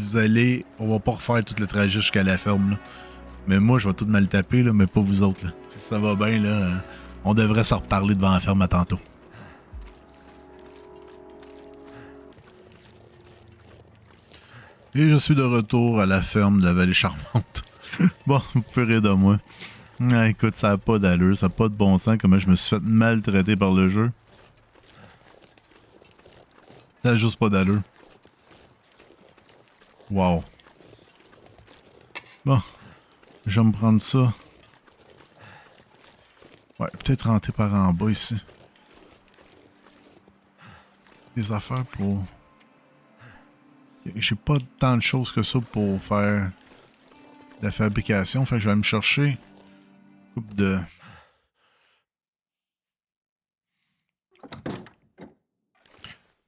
On va pas refaire tout le trajet jusqu'à la ferme, là. Mais moi, je vais tout mal taper, là, mais pas vous autres, là. Si ça va bien, là, on devrait s'en reparler devant la ferme à tantôt. Et je suis de retour à la ferme de la Vallée Charmante. Bon, vous pouvez rire de moi. Ah, écoute, ça n'a pas d'allure, ça n'a pas de bon sens comment je me suis fait maltraiter par le jeu. Ça n'a juste pas d'allure. Wow. Bon, je vais me prendre ça. Ouais, peut-être rentrer par en bas ici. Des affaires pour... J'ai pas tant de choses que ça pour faire la fabrication. Fait que je vais me chercher une coupe de...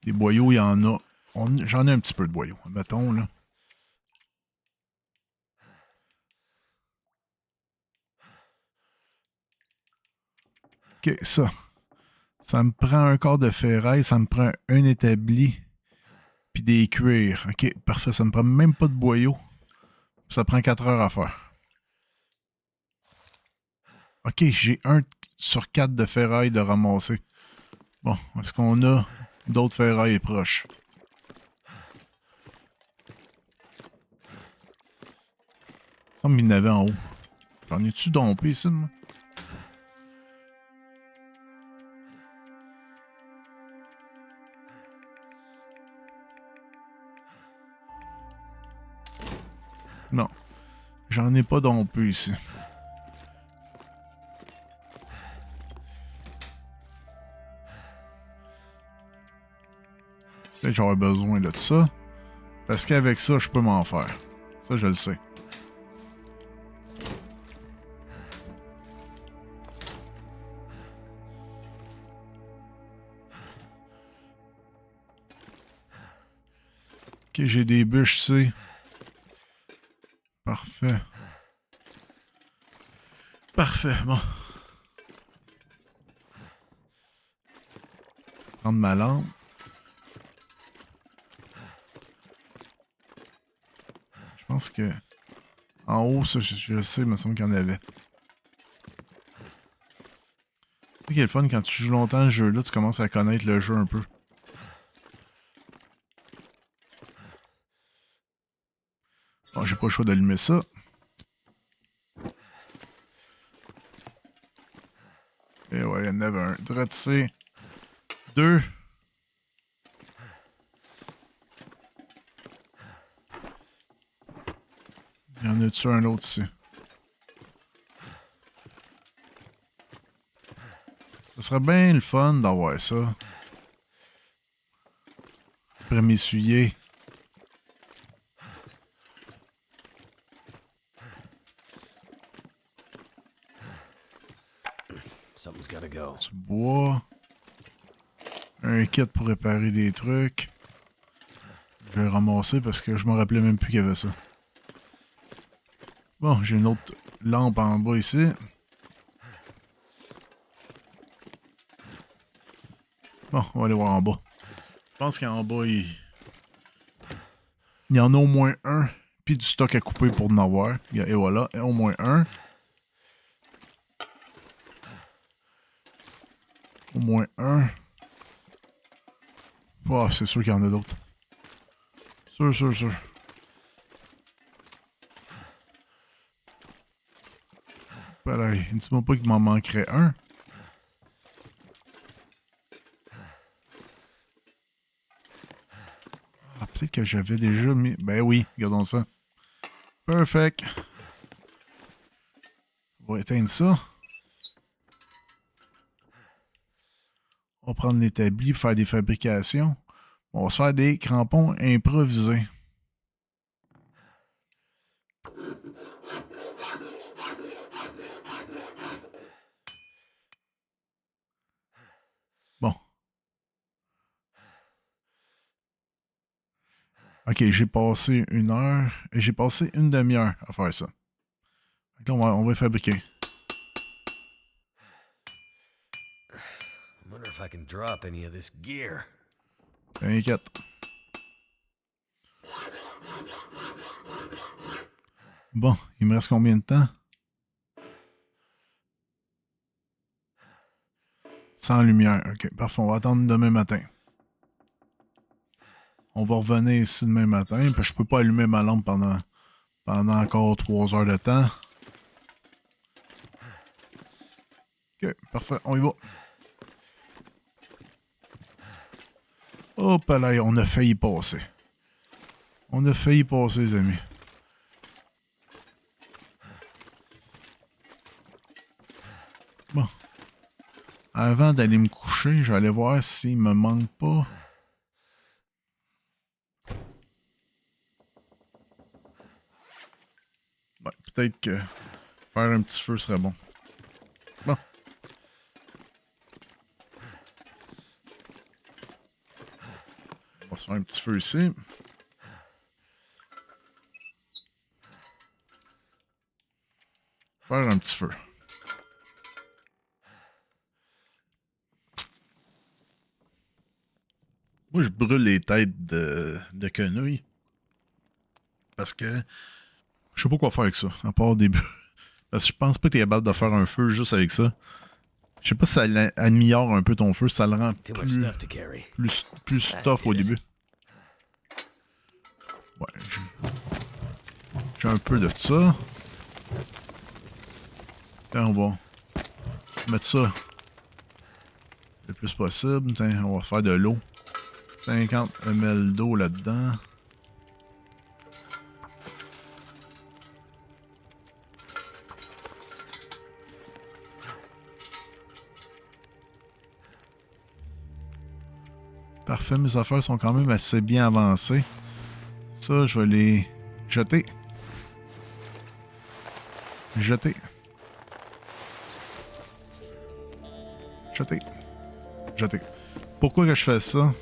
Des boyaux, il y en a. J'en ai un petit peu de boyaux, mettons, là. Ok, ça. Ça me prend un quart de ferraille, ça me prend un établi, puis des cuirs. Ok, parfait, ça me prend même pas de boyaux. Ça prend 4 heures à faire. Ok, j'ai 1 sur 4 de ferraille de ramasser. Bon, est-ce qu'on a D'autres ferrailles proches. Il semble qu'il y en avait en haut. J'en ai-tu dompé ici, moi? Non. J'en ai pas dompé ici. Peut-être que j'aurais besoin de ça. Parce qu'avec ça, je peux m'en faire. Ça, je le sais. Ok, j'ai des bûches ici. Parfait. Parfait, bon. Prendre ma lampe. Je pense que... En haut, ça, je sais, il me semble qu'il y en avait. C'est ce qui est le fun, quand tu joues longtemps le jeu-là, tu commences à connaître le jeu un peu. Bon, j'ai pas le choix d'allumer ça. Et ouais, il y en avait un. Drette C. 2. Il y en a-tu un autre ici? Ce serait bien le fun d'avoir ça. Après m'essuyer. Something's gotta go. Du bois. Un kit pour réparer des trucs. Je vais le ramasser parce que je me rappelais même plus qu'il y avait ça. Bon, j'ai une autre lampe en bas ici. Bon, on va aller voir en bas. Je pense qu'en bas, il y en a au moins un. Puis du stock à couper pour en avoir. Et voilà, et au moins un. Au moins un. Oh, c'est sûr qu'il y en a d'autres. Sûr. Voilà, dis-moi pas qu'il m'en manquerait un. Ah, peut-être que j'avais déjà mis... Ben oui, regardons ça. Perfect. On va éteindre ça. On va prendre l'établi pour faire des fabrications. On va se faire des crampons improvisés. Bon. Ok, j'ai passé une heure. J'ai passé une demi-heure à faire ça. Donc là, on va fabriquer. I wonder if I can drop any of this gear. T'inquiète. Bon, il me reste combien de temps? Sans lumière. Ok, parfait. On va attendre demain matin. On va revenir ici demain matin. Puis je peux pas allumer ma lampe pendant encore 3 heures de temps. Ok, parfait. On y va. Hop là, on a failli passer. On a failli passer, les amis. Bon. Avant d'aller me coucher, je vais aller voir s'il me manque pas. Ouais, peut-être que faire un petit feu serait bon. Bon. On va se faire un petit feu ici. Faire un petit feu. Moi, je brûle les têtes de quenouilles. Parce que je sais pas quoi faire avec ça, à part des Parce que je pense pas que t'es capable de faire un feu juste avec ça. Je sais pas si ça améliore un peu ton feu, ça le rend Too much stuff to carry. plus tough au début. Ouais, j'ai un peu de ça. Là, on va mettre ça le plus possible. Tiens, on va faire de l'eau. 50 ml d'eau là-dedans. Parfait, mes affaires sont quand même assez bien avancées. Ça, je vais les jeter. Jeter. Jeter. Jeter. Pourquoi que je fais ça?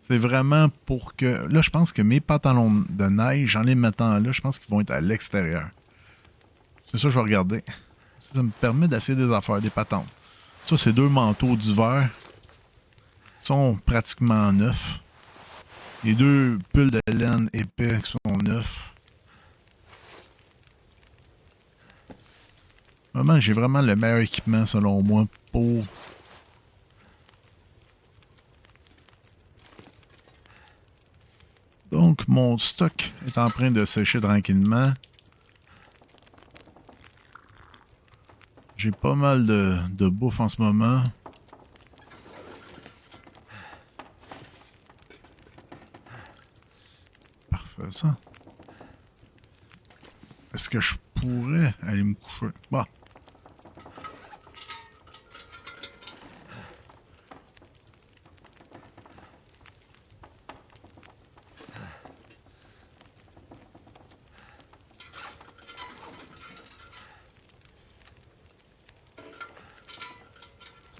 C'est vraiment pour que... Là, je pense que mes pantalons de neige, en les mettant là, je pense qu'ils vont être à l'extérieur. C'est ça que je vais regarder. Ça me permet d'essayer des affaires, des patentes. Ça, c'est 2 manteaux d'hiver. Ils sont pratiquement neufs. Les 2 pulls de laine épais qui sont neufs. Vraiment, j'ai vraiment le meilleur équipement, selon moi, pour... Donc, mon stock est en train de sécher tranquillement. J'ai pas mal de bouffe en ce moment. Parfait, ça. Est-ce que je pourrais aller me coucher? Bon.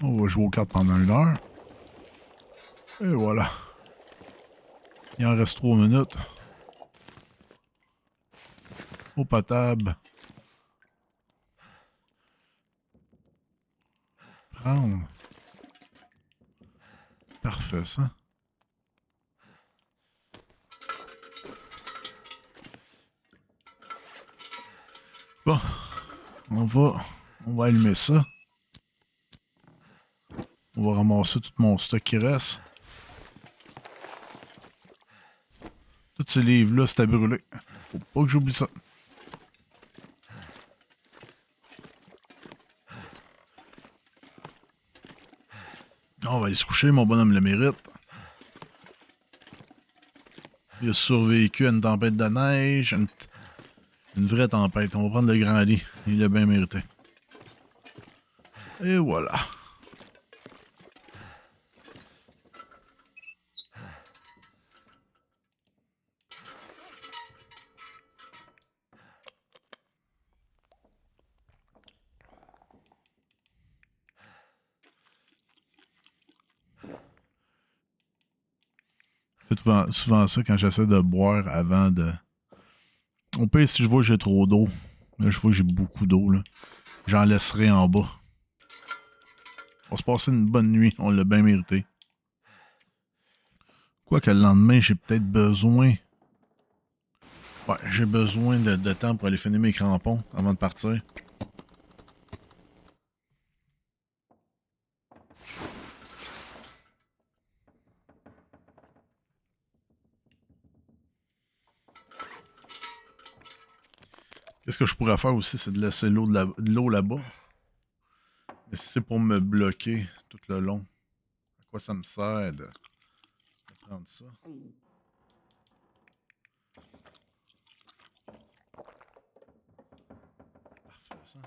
On va jouer aux cartes pendant 1 heure. Et voilà. Il en reste 3 minutes. Eau potable. Prendre. Parfait, ça. Bon. On va allumer ça. On va ramasser tout mon stock qui reste. Tous ces livres-là, c'était brûlé. Faut pas que j'oublie ça. On va aller se coucher, mon bonhomme le mérite. Il a survécu à une tempête de neige, une vraie tempête. On va prendre le grand lit. Il l'a bien mérité. Et voilà. Je fais souvent ça quand j'essaie de boire avant de... Au pire, si je vois que j'ai trop d'eau, là, je vois que j'ai beaucoup d'eau, là, j'en laisserai en bas. On va se passer une bonne nuit, on l'a bien mérité. Quoique le lendemain, j'ai peut-être besoin... Ouais, j'ai besoin de temps pour aller finir mes crampons avant de partir. Qu'est-ce que je pourrais faire aussi, c'est de laisser l'eau là-bas. Mais si c'est pour me bloquer tout le long, à quoi ça me sert de prendre ça? Parfait, ça.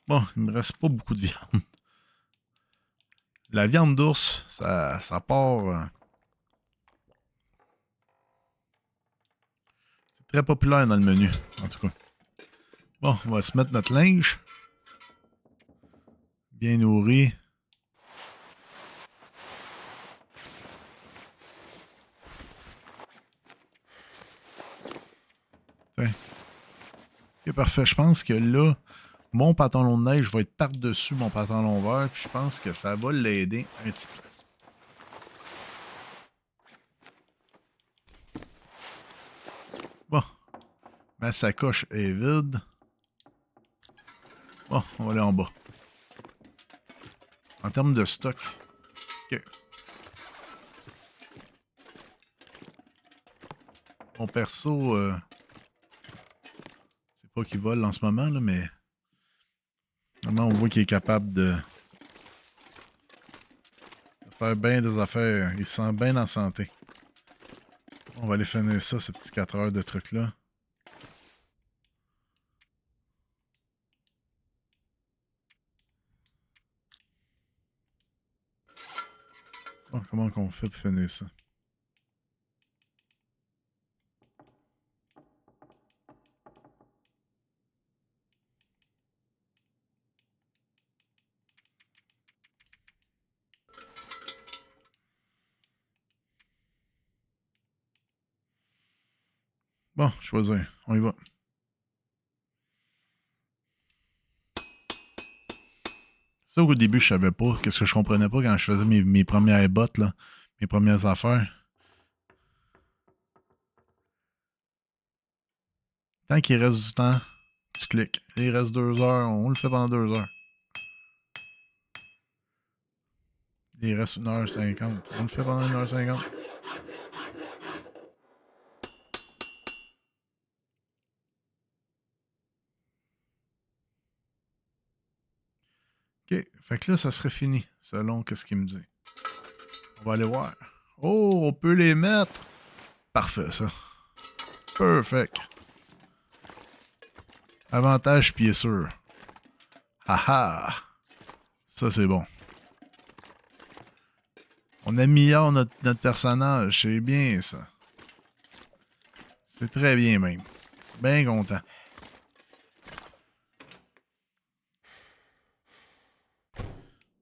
Bon, il me reste pas beaucoup de viande. La viande d'ours, ça part... c'est très populaire dans le menu, en tout cas. Bon, on va se mettre notre linge. Bien nourri. Tiens. Ok, parfait. Je pense que là, mon pantalon de neige va être par-dessus mon pantalon vert. Puis je pense que ça va l'aider un petit peu. Bon. Ma sacoche est vide. Bon, on va aller en bas. En termes de stock. OK. Mon perso, c'est pas qu'il vole en ce moment, là, mais vraiment, on voit qu'il est capable de faire bien des affaires. Il se sent bien en santé. On va aller finir ça, ces petits 4 heures de trucs-là. Bon, comment qu'on fait pour finir ça? Bon, choisir. On y va. Ça, au début, je savais pas. Qu'est-ce que je comprenais pas quand je faisais mes premières bottes, là. Mes premières affaires. Tant qu'il reste du temps, tu cliques. Il reste 2 heures, on le fait pendant 2 heures. Il reste 1h50. On le fait pendant 1h50. OK. Fait que là, ça serait fini, selon ce qu'il me dit. On va aller voir. Oh, on peut les mettre. Parfait, ça. Perfect. Avantage pied sûr. Haha. Ça, c'est bon. On améliore notre personnage. C'est bien, ça. C'est très bien, même. Bien content.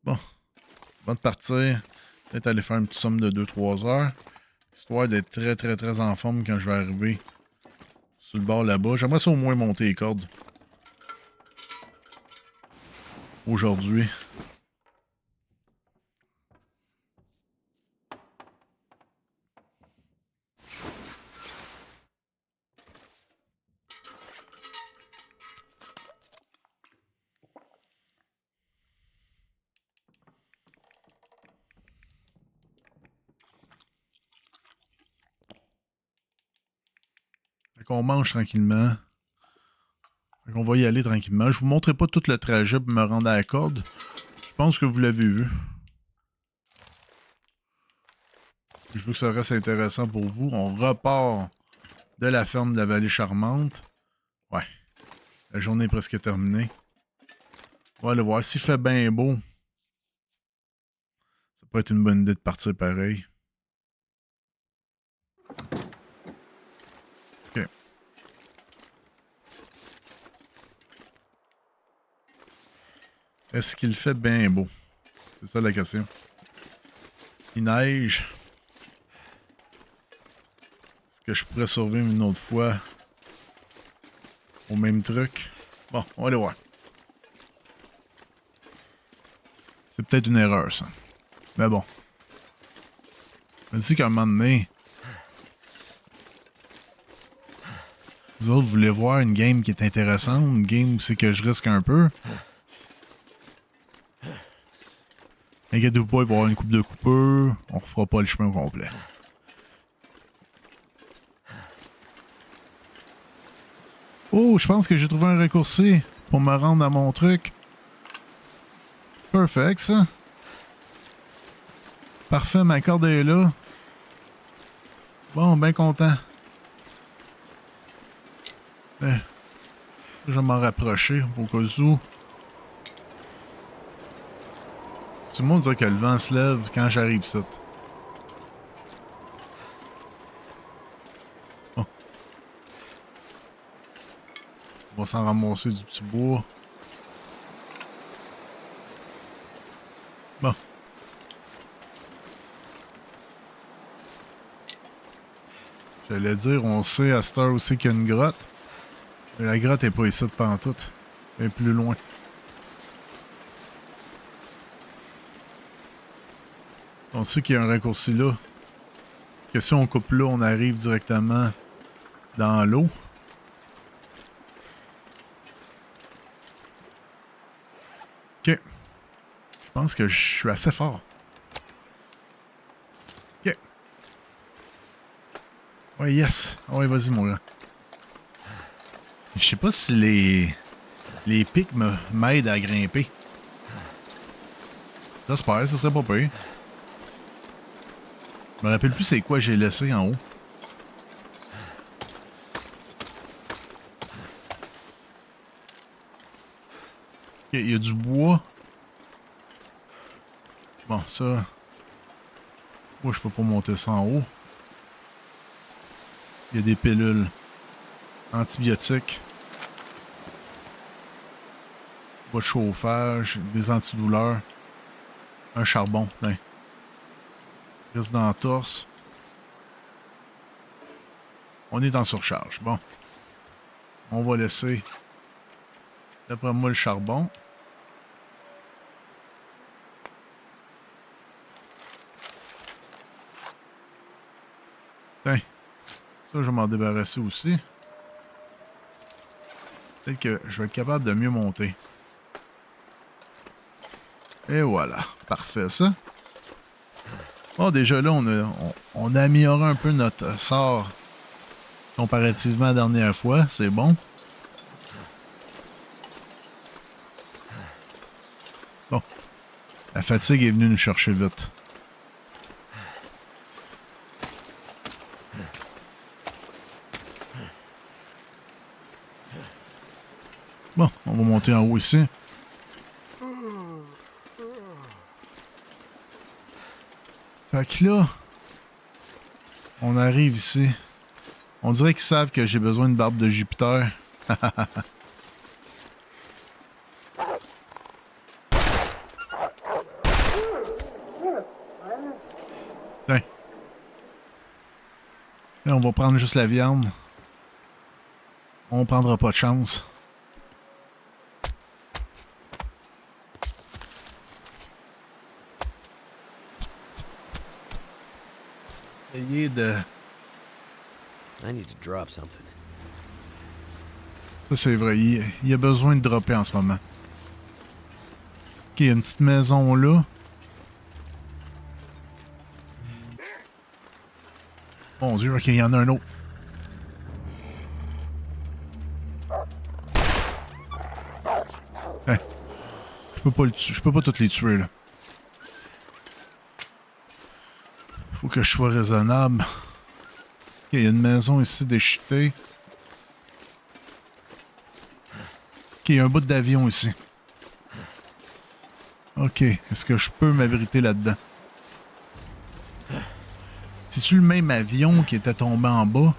Bon. Avant de partir, peut-être aller faire une petite somme de 2-3 heures. Histoire d'être très, très, très en forme quand je vais arriver sur le bord là-bas. J'aimerais ça au moins monter les cordes. Aujourd'hui. Fait qu'on mange tranquillement. Fait qu'on va y aller tranquillement. Je vous montrerai pas tout le trajet pour me rendre à la corde. Je pense que vous l'avez vu. Je veux que ça reste intéressant pour vous. On repart de la ferme de la vallée charmante. Ouais. La journée est presque terminée. On va aller voir. S'il fait bien beau, ça peut être une bonne idée de partir pareil. OK. Est-ce qu'il fait bien beau? C'est ça la question. Il neige. Est-ce que je pourrais survivre une autre fois au même truc? Bon, on va aller voir. C'est peut-être une erreur, ça. Mais bon. Je me dis qu'à un moment donné, vous autres voulez voir une game qui est intéressante, une game où c'est que je risque un peu. Inquiétez-vous pas, il va y avoir une coupe de coupeurs. On refera pas le chemin au complet. Oh, je pense que j'ai trouvé un raccourci pour me rendre à mon truc. Perfect, ça. Parfait, ma corde est là. Bon, bien content. Je vais m'en rapprocher au cas où. Tout le monde dirait que le vent se lève quand j'arrive ça. Bon. On va s'en ramasser du petit bois. Bon. J'allais dire, on sait à cette heure aussi qu'il y a une grotte. Mais la grotte est pas ici de pantoute. Elle est plus loin. On sait qu'il y a un raccourci là. Que si on coupe là, on arrive directement dans l'eau. Ok. Je pense que je suis assez fort. Ok. Ouais, yes. Ouais, vas-y, mon gars. Je sais pas si les pics m'aident à grimper. J'espère, ça serait pas pire. Je me rappelle plus c'est quoi j'ai laissé en haut. Ok, il y a du bois. Bon, ça... Moi, je peux pas monter ça en haut. Il y a des pilules. Antibiotiques. Bois de chauffage. Des antidouleurs. Un charbon. Tiens. Reste dans la torse. On est en surcharge. Bon. On va laisser, d'après moi, le charbon. Tiens. Ça, je vais m'en débarrasser aussi. Peut-être que je vais être capable de mieux monter. Et voilà. Parfait, ça. Bon, déjà là, on a amélioré un peu notre sort comparativement à la dernière fois. C'est bon. Bon. La fatigue est venue nous chercher vite. Bon, on va monter en haut ici. Fait que là, on arrive ici. On dirait qu'ils savent que j'ai besoin de barbe de Jupiter. Tiens. Là, on va prendre juste la viande. On prendra pas de chance. Essayer de... I need to drop something. Ça, c'est vrai. Il y a besoin de dropper en ce moment. Ok, il y a une petite maison là. Mon Dieu, ok, il y en a un autre. Hein. Je peux pas le tuer. Je peux pas toutes les tuer, là. Faut que je sois raisonnable. Ok, il y a une maison ici déchiquetée. Ok, il y a un bout d'avion ici. Ok, est-ce que je peux m'abriter là-dedans? C'est-tu le même avion qui était tombé en bas?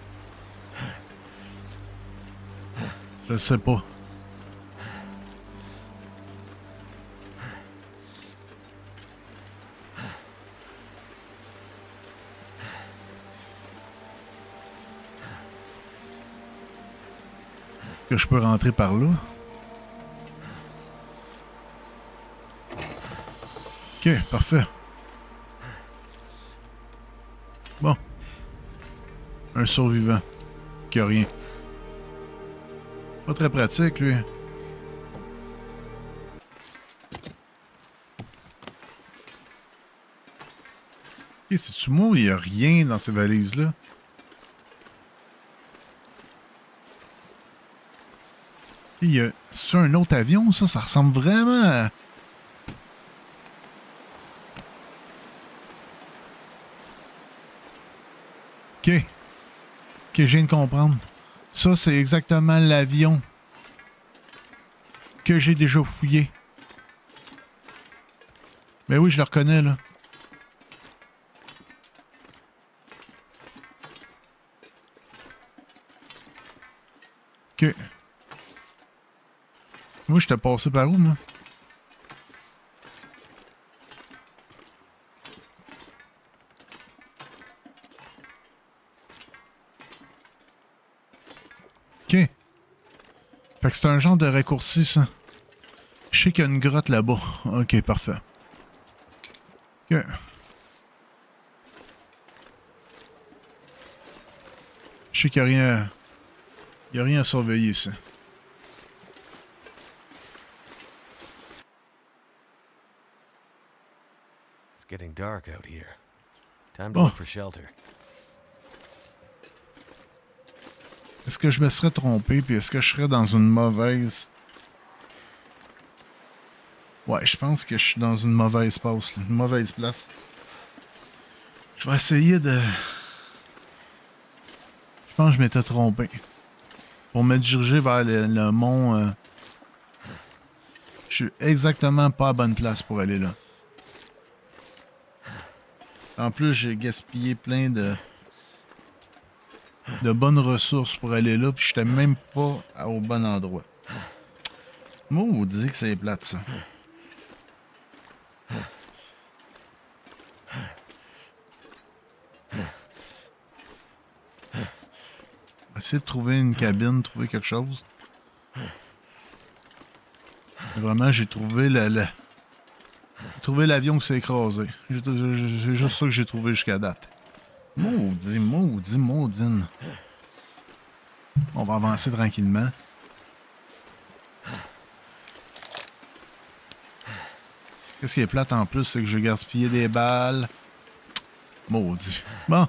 Je sais pas. Est-ce que je peux rentrer par là? Ok, parfait. Bon. Un survivant. Qui a rien. Pas très pratique, lui. Ok, c'est-tu moi ou il y a rien dans ces valises-là? C'est un autre avion, ça? Ça ressemble vraiment à... Ok. Ok, je viens de comprendre. Ça, c'est exactement l'avion que j'ai déjà fouillé. Mais oui, je le reconnais, là. Ok. Moi, j'étais passé par où, moi? Ok. Fait que c'est un genre de raccourci, ça. Je sais qu'il y a une grotte là-bas. Ok, parfait. Ok. Je sais qu'il n'y a rien... Il n'y a rien à surveiller, ici. getting dark out here. Time to Bon. look for shelter. Est-ce que je me serais trompé, puis est-ce que je serais dans une mauvaise... Ouais, je pense que je suis dans une mauvaise passe, là, une mauvaise place. Je vais essayer de... Je pense que je m'étais trompé. Pour me diriger vers le mont... Je suis exactement pas à bonne place pour aller là. En plus, j'ai gaspillé plein de bonnes ressources pour aller là, puis j'étais même pas au bon endroit. Maudit que c'est plate, ça. Essayer de trouver une cabine, trouver quelque chose. Mais vraiment, j'ai trouvé trouvé l'avion qui s'est écrasé. C'est juste ça que j'ai trouvé jusqu'à date. Maudine. On va avancer tranquillement. Qu'est-ce qui est plate en plus, c'est que j'ai gaspillé des balles. Maudit. Bon.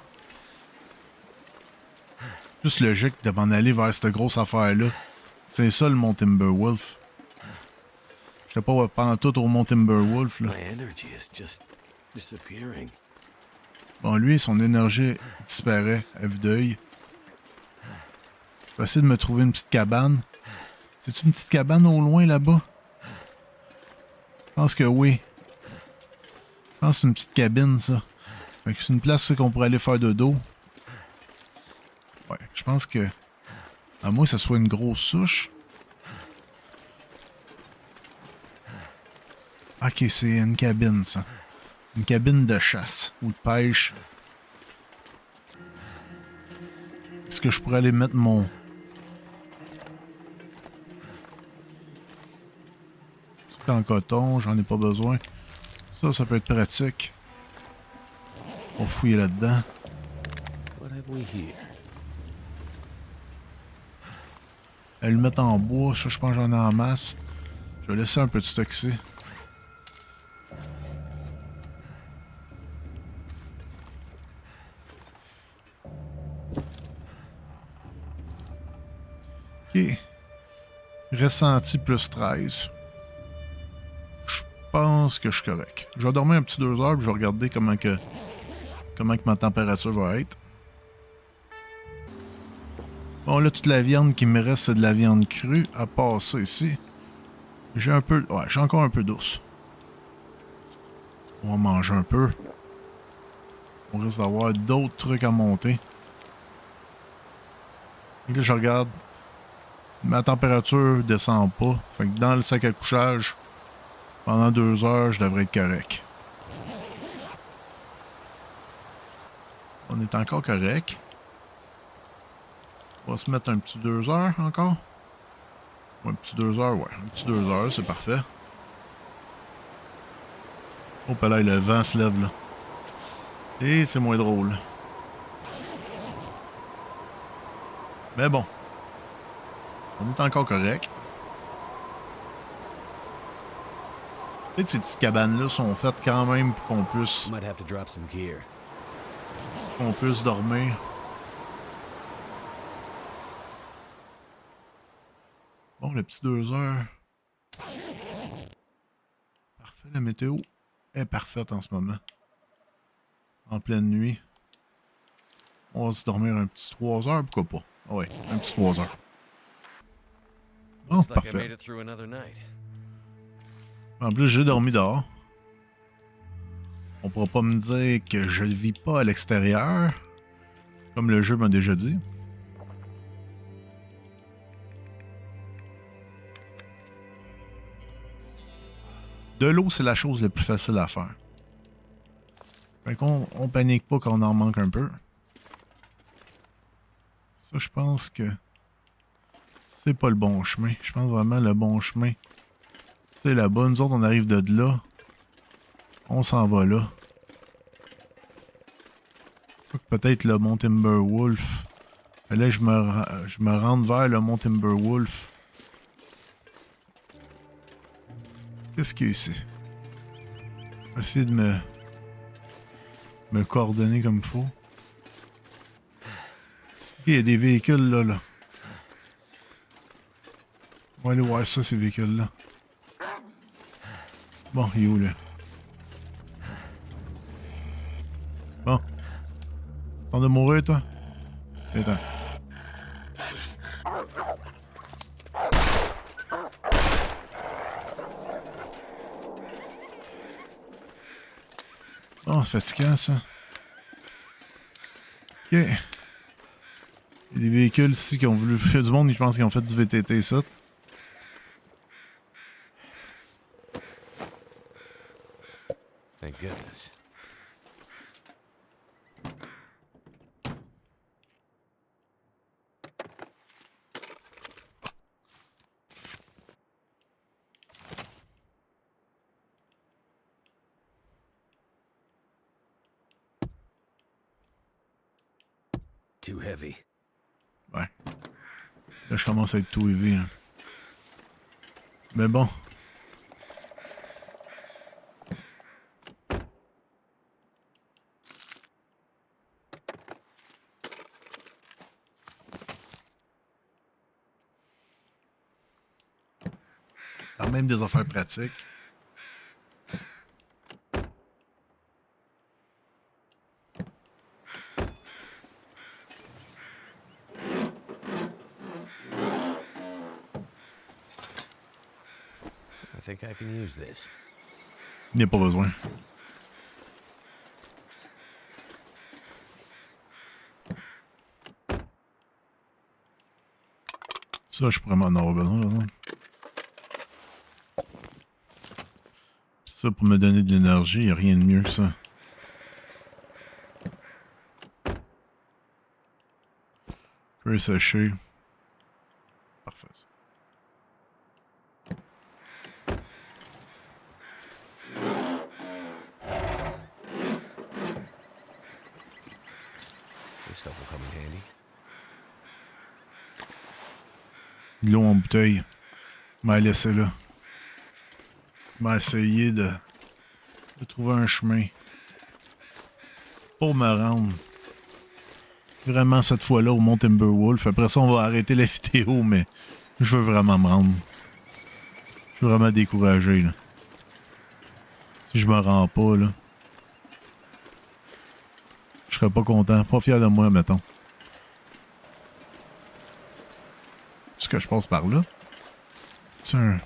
Plus logique de m'en aller vers cette grosse affaire-là. C'est ça le Mont Timberwolf. J'étais pas pendant tout au Mont Timberwolf, là. My energy is just disappearing. Bon, lui, son énergie disparaît à vue d'œil. Je vais essayer de me trouver une petite cabane. C'est une petite cabane au loin, là-bas? Je pense que oui. Je pense que c'est une petite cabine, ça. Fait que c'est une place qu'on pourrait aller faire dodo. Ouais, je pense que... À moins que ce soit une grosse souche. Ok, c'est une cabine, ça. Une cabine de chasse ou de pêche. Est-ce que je pourrais aller mettre mon... C'est en coton, j'en ai pas besoin. Ça peut être pratique. On va fouiller là-dedans. What have we here? Elle le met en bois, ça je pense que j'en ai en masse. Je vais laisser un peu de stock ici. Ok. Ressenti plus 13. Je pense que je suis correct. Je vais dormir un petit 2 heures puis je vais regarder comment que ma température va être. Bon, là, toute la viande qui me reste, c'est de la viande crue. À part ça ici, j'ai un peu... Ouais, j'ai encore un peu d'ours. On va manger un peu. On risque d'avoir d'autres trucs à monter. Et là, je regarde. Ma température descend pas. Fait que dans le sac à couchage, pendant 2 heures, je devrais être correct. On est encore correct. On va se mettre un petit 2 heures encore. Ouais, un petit 2 heures, ouais. Un petit 2 heures, c'est parfait. Oh, là, le vent se lève, là. Et c'est moins drôle. Mais bon. On est encore correct. Peut-être que ces petites cabanes-là sont faites quand même pour Might have to drop some gear. qu'on puisse dormir. Bon, le petit 2 heures. Parfait, la météo est parfaite en ce moment. En pleine nuit. On va se dormir un petit 3 heures, pourquoi pas? Ah ouais, un petit 3 heures. Bon, Looks like I made parfait. it through another night. En plus, j'ai dormi dehors. On pourra pas me dire que je ne vis pas à l'extérieur, comme le jeu m'a déjà dit. De l'eau, c'est la chose la plus facile à faire. Fait qu'on on panique pas quand on en manque un peu. Ça, je pense que c'est pas le bon chemin. Je pense vraiment le bon chemin, c'est là-bas. Nous autres, on arrive de là. On s'en va là. Peut-être le Mont Timberwolf. Mais là, je me rends vers le Mont Timberwolf. Qu'est-ce qu'il y a ici? Je vais essayer de me Me coordonner comme il faut. Ok, il y a des véhicules là. On va aller voir ça, ces véhicules-là. Bon, il est où là? Bon. T'en de mourir, toi? Attends. Oh, c'est fatigant, ça. Ok. Il y a des véhicules ici qui ont voulu faire du monde, je pense qu'ils ont fait du VTT, ça. Thank goodness. Too heavy. Ouais. Là, je commence à être tout heavy, là. Mais bon. Quand même des affaires pratiques. I think I can use this. Il n'y a pas besoin. Ça, je pourrais m'en avoir besoin, là. Ça, pour me donner de l'énergie, il n'y a rien de mieux que ça. Cuir séché. Parfait. This stuff will come in handy. De l'eau en bouteille. M'a laissé là. M'a essayé de trouver un chemin pour me rendre vraiment cette fois-là au Mont Timberwolf. Après ça, on va arrêter la vidéo, mais je veux vraiment me rendre. Je suis vraiment découragé, là. Si je me rends pas, là, je serais pas content. Pas fier de moi, mettons. Est-ce que je passe par là? C'est un...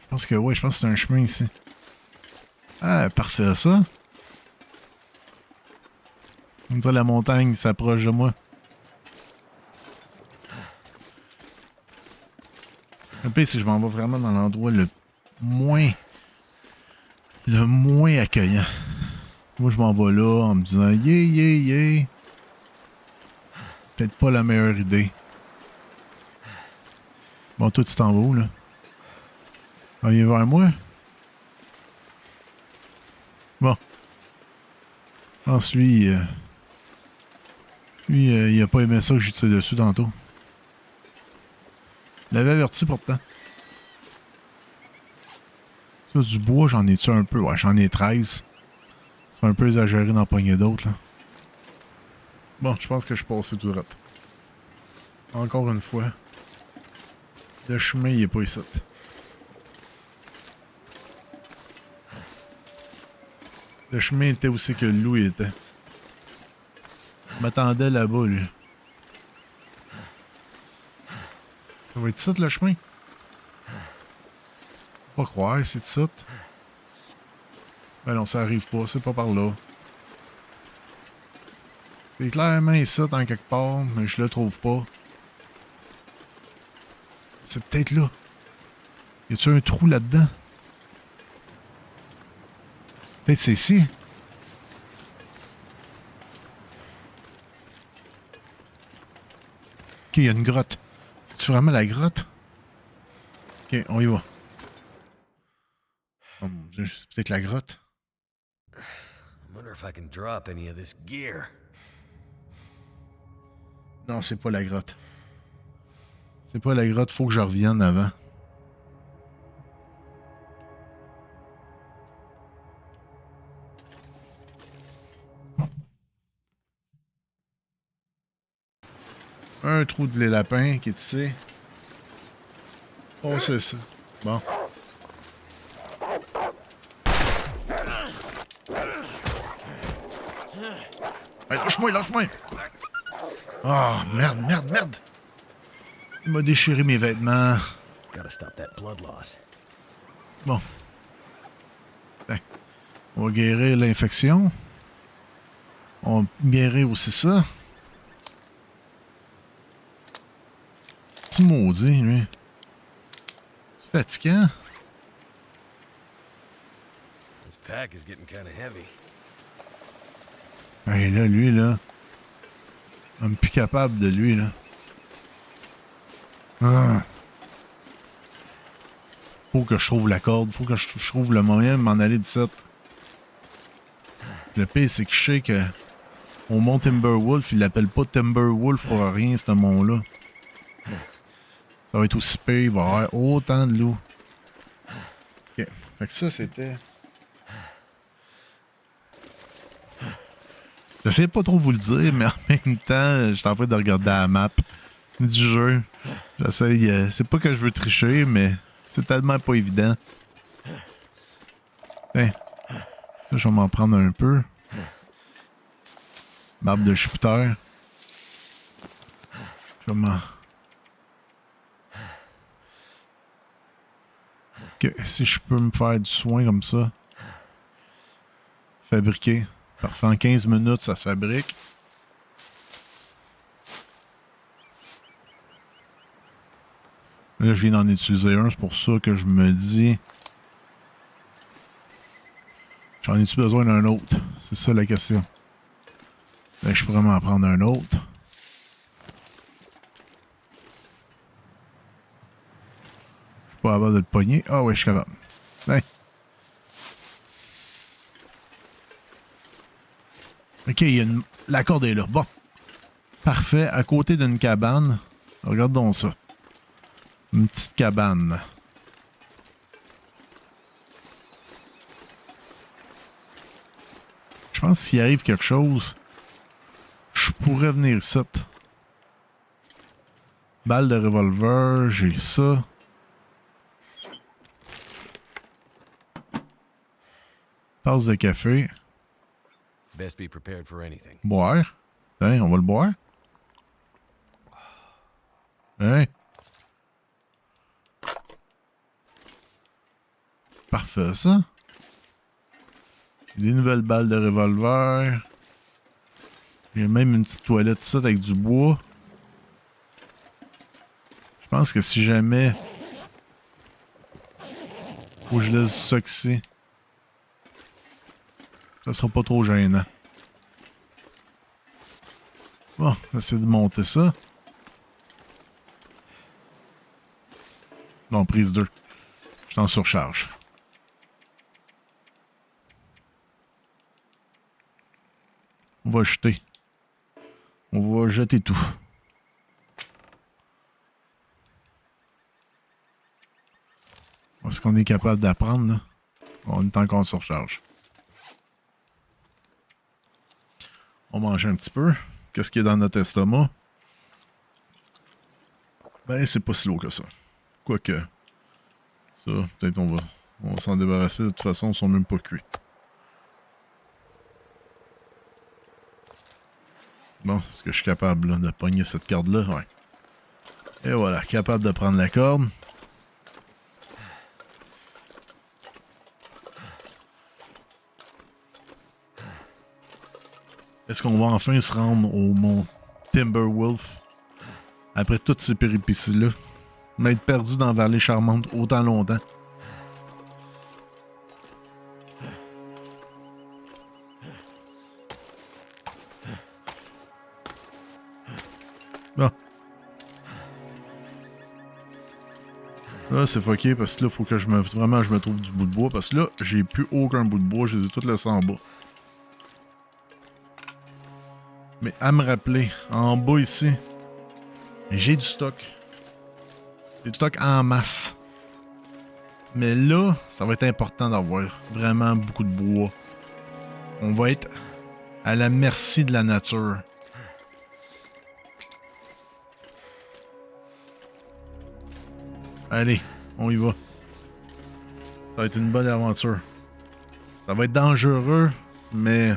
Je pense que ouais, je pense que c'est un chemin ici. Ah, parfait ça. On dirait la montagne s'approche de moi. Le pire, c'est que je m'en vais vraiment dans l'endroit le moins accueillant. Moi, je m'en vais là en me disant yeah. Peut-être pas la meilleure idée. Bon, toi, tu t'en vas où, là? Ah, il est vers moi? Bon. Je pense lui, il a pas aimé ça que je tire dessus tantôt. Il l'avait averti pourtant. Ça, du bois, j'en ai-tu un peu? Ouais, j'en ai 13. C'est un peu exagéré d'en pogner d'autres, là. Bon, je pense que je suis passé tout droit. Encore une fois. Le chemin, il est pas ici. Le chemin était où c'est que le loup était. Je m'attendais là-bas, lui. Ça va être ça, le chemin? Pas croire, c'est ça. Ben non, ça arrive pas, c'est pas par là. C'est clairement ici, en quelque part, mais je le trouve pas. C'est peut-être là. Y a-tu un trou là-dedans? Peut-être c'est ici. Ok, y a une grotte. C'est-tu vraiment la grotte? Ok, on y va. Oh mon Dieu, c'est peut-être la grotte. I wonder if I can drop any of this gear. Non, c'est pas la grotte. C'est pas la grotte, faut que je revienne avant. Un trou de lait lapin qui est ici. Oh, c'est ça. Bon. Hey, lâche-moi, lâche-moi! Ah, merde, merde, merde! Il m'a déchiré mes vêtements. Gotta stop that blood loss. Bon. Ben, on va guérir l'infection. On va guérir aussi ça. Petit maudit, lui. C'est fatigant. This pack is getting kind of heavy. Hey, là, lui, là. Je suis plus capable de lui, là. Ah. Faut que je trouve la corde. Faut que je trouve le moyen de m'en aller d'ici. Le pire, c'est que je sais que au mont Timberwolf, il l'appelle pas Timberwolf pour rien, ce mont-là. Ça va être aussi pire, il va y avoir autant de loups. Ok. Fait que ça, c'était... J'essaie pas trop vous le dire, mais en même temps, j'étais en train de regarder la map du jeu. J'essaie... c'est pas que je veux tricher, mais c'est tellement pas évident. Ben, ça, je vais m'en prendre un peu. Barbe de Jupiter. Je vais m'en... Ok, si je peux me faire du soin comme ça. Fabriquer. Parfait, en 15 minutes, ça se fabrique. Là, je viens d'en utiliser un, c'est pour ça que je me dis... J'en ai-tu besoin d'un autre? C'est ça la question. Là, je pourrais m'en prendre un autre. Je suis pas capable de le pogner. Ah ouais, je suis capable. Ben. Ok, il y a une... la corde est là. Bon. Parfait. À côté d'une cabane. Regardons ça. Une petite cabane. Je pense que s'il arrive quelque chose, je pourrais venir ici. Balle de revolver, j'ai ça. Tasse de café. Best be prepared for anything. Boire. Hein, on va le boire. Hein? Parfait, ça. Des nouvelles balles de revolver. Il y a même une petite toilette ici avec du bois. Je pense que si jamais... Faut que je laisse ça ici. Ça sera pas trop gênant. Bon, j'essaie de monter ça. Non, prise 2. Je suis en surcharge. On va jeter. On va jeter tout. Est-ce qu'on est capable d'apprendre, là? On est encore en surcharge. On mange un petit peu. Qu'est-ce qu'il y a dans notre estomac? Ben, c'est pas si lourd que ça. Quoique. Ça, peut-être on va s'en débarrasser. De toute façon, ils sont même pas cuits. Bon, est-ce que je suis capable là, de pogner cette corde-là? Ouais. Et voilà, capable de prendre la corde. Est-ce qu'on va enfin se rendre au mont Timberwolf? Après toutes ces péripéties-là. M'être perdu dans la vallée charmante autant longtemps. Bon. Là, c'est fucké parce que là, faut que je me trouve du bout de bois. Parce que là, j'ai plus aucun bout de bois. Je les ai tous laissés en bas. Mais à me rappeler, en bas ici, j'ai du stock. J'ai du stock en masse. Mais là, ça va être important d'avoir vraiment beaucoup de bois. On va être à la merci de la nature. Allez, on y va. Ça va être une bonne aventure. Ça va être dangereux, mais...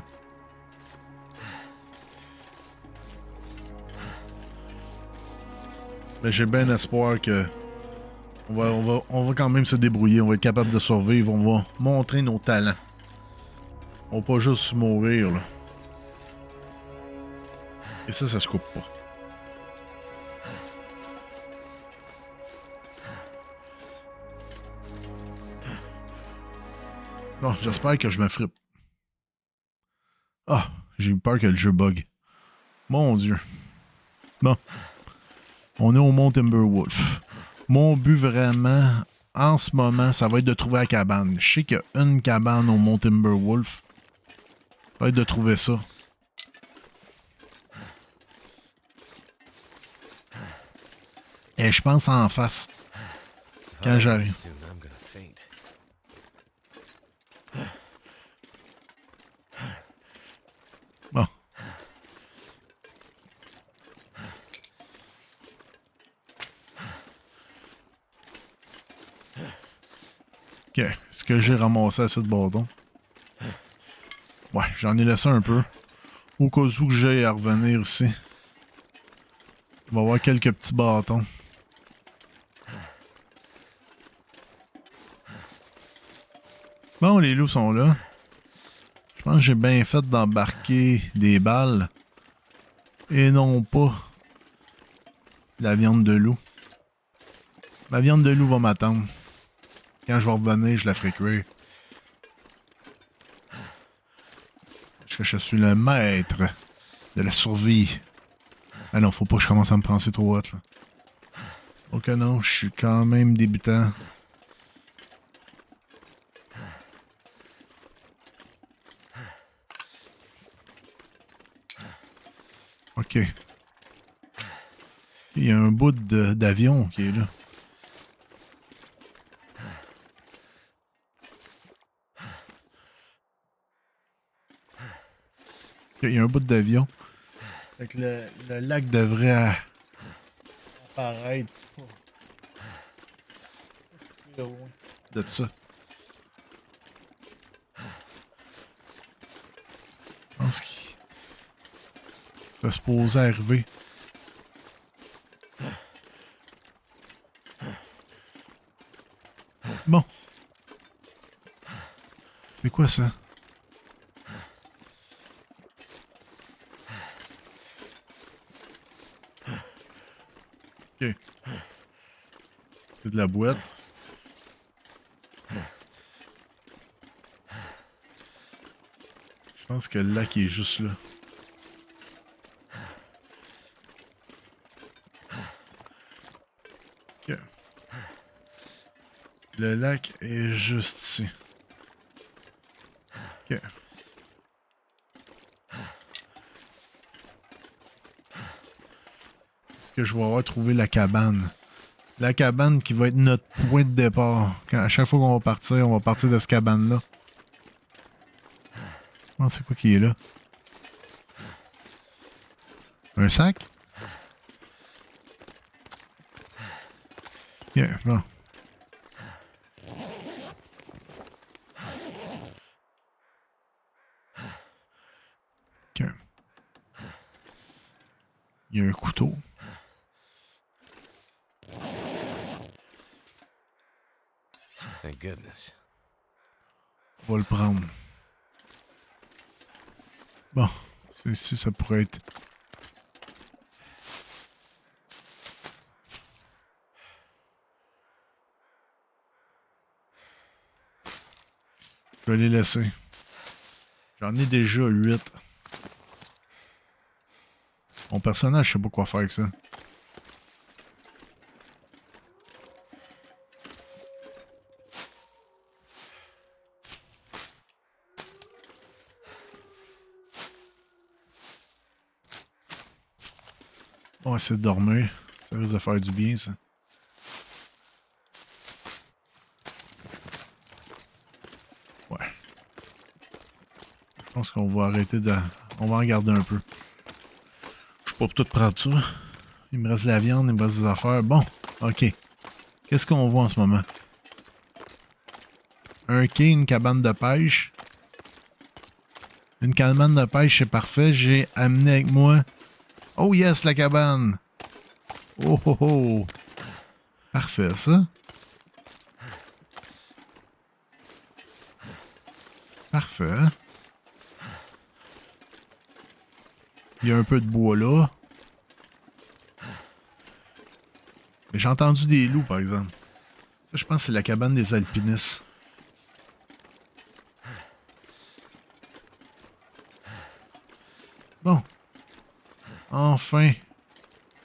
Mais j'ai bien espoir que... On va quand même se débrouiller, on va être capable de survivre, on va montrer nos talents. On va pas juste mourir, là. Et ça se coupe pas. Bon, j'espère que je me frippe. Ah, j'ai eu peur que le jeu bug. Mon Dieu. Bon. On est au Mont Timberwolf. Mon but vraiment, en ce moment, ça va être de trouver la cabane. Je sais qu'il y a une cabane au Mont Timberwolf. Ça va être de trouver ça. Et je pense en face. Quand j'arrive. Bon. Ok. Est-ce que j'ai ramassé assez de bâtons? Ouais, j'en ai laissé un peu. Au cas où que j'ai à revenir ici. On va avoir quelques petits bâtons. Bon, les loups sont là. Je pense que j'ai bien fait d'embarquer des balles. Et non pas la viande de loup. La viande de loup va m'attendre. Quand je vais revenir, je la ferai cuire. Parce que je suis le maître de la survie. Ah non, faut pas que je commence à me penser trop haute, là. Ok, non, je suis quand même débutant. Ok. Il y a un bout d'avion qui est là. Il y a un bout d'avion. Fait que le lac devrait apparaître. De ça. Je pense qu'il serait supposé arriver. Bon. C'est quoi ça? Ok. C'est de la boîte. Je pense que le lac est juste là. Ok. Le lac est juste ici. Ok. Est-ce que je vais avoir trouvé la cabane? La cabane qui va être notre point de départ. À chaque fois qu'on va partir, on va partir de cette cabane-là. Je pense c'est quoi qui est là? Un sac? Yeah, bon. Ok. Il y a un couteau. Thank goodness. On va le prendre. Bon. Ici, ça pourrait être... Je vais les laisser. J'en ai déjà 8. Mon personnage, je sais pas quoi faire avec ça. On va essayer de dormir. Ça risque de faire du bien, ça. Ouais. Je pense qu'on va arrêter de... On va en garder un peu. Je suis pas pour tout prendre ça. Il me reste de la viande, il me reste des affaires. Bon, ok. Qu'est-ce qu'on voit en ce moment? Un quai, une cabane de pêche. Une cabane de pêche, c'est parfait. J'ai amené avec moi... Oh yes, la cabane! Oh oh oh! Parfait, ça. Parfait. Il y a un peu de bois là. Mais j'ai entendu des loups, par exemple. Ça, je pense que c'est la cabane des alpinistes. Bon. Enfin,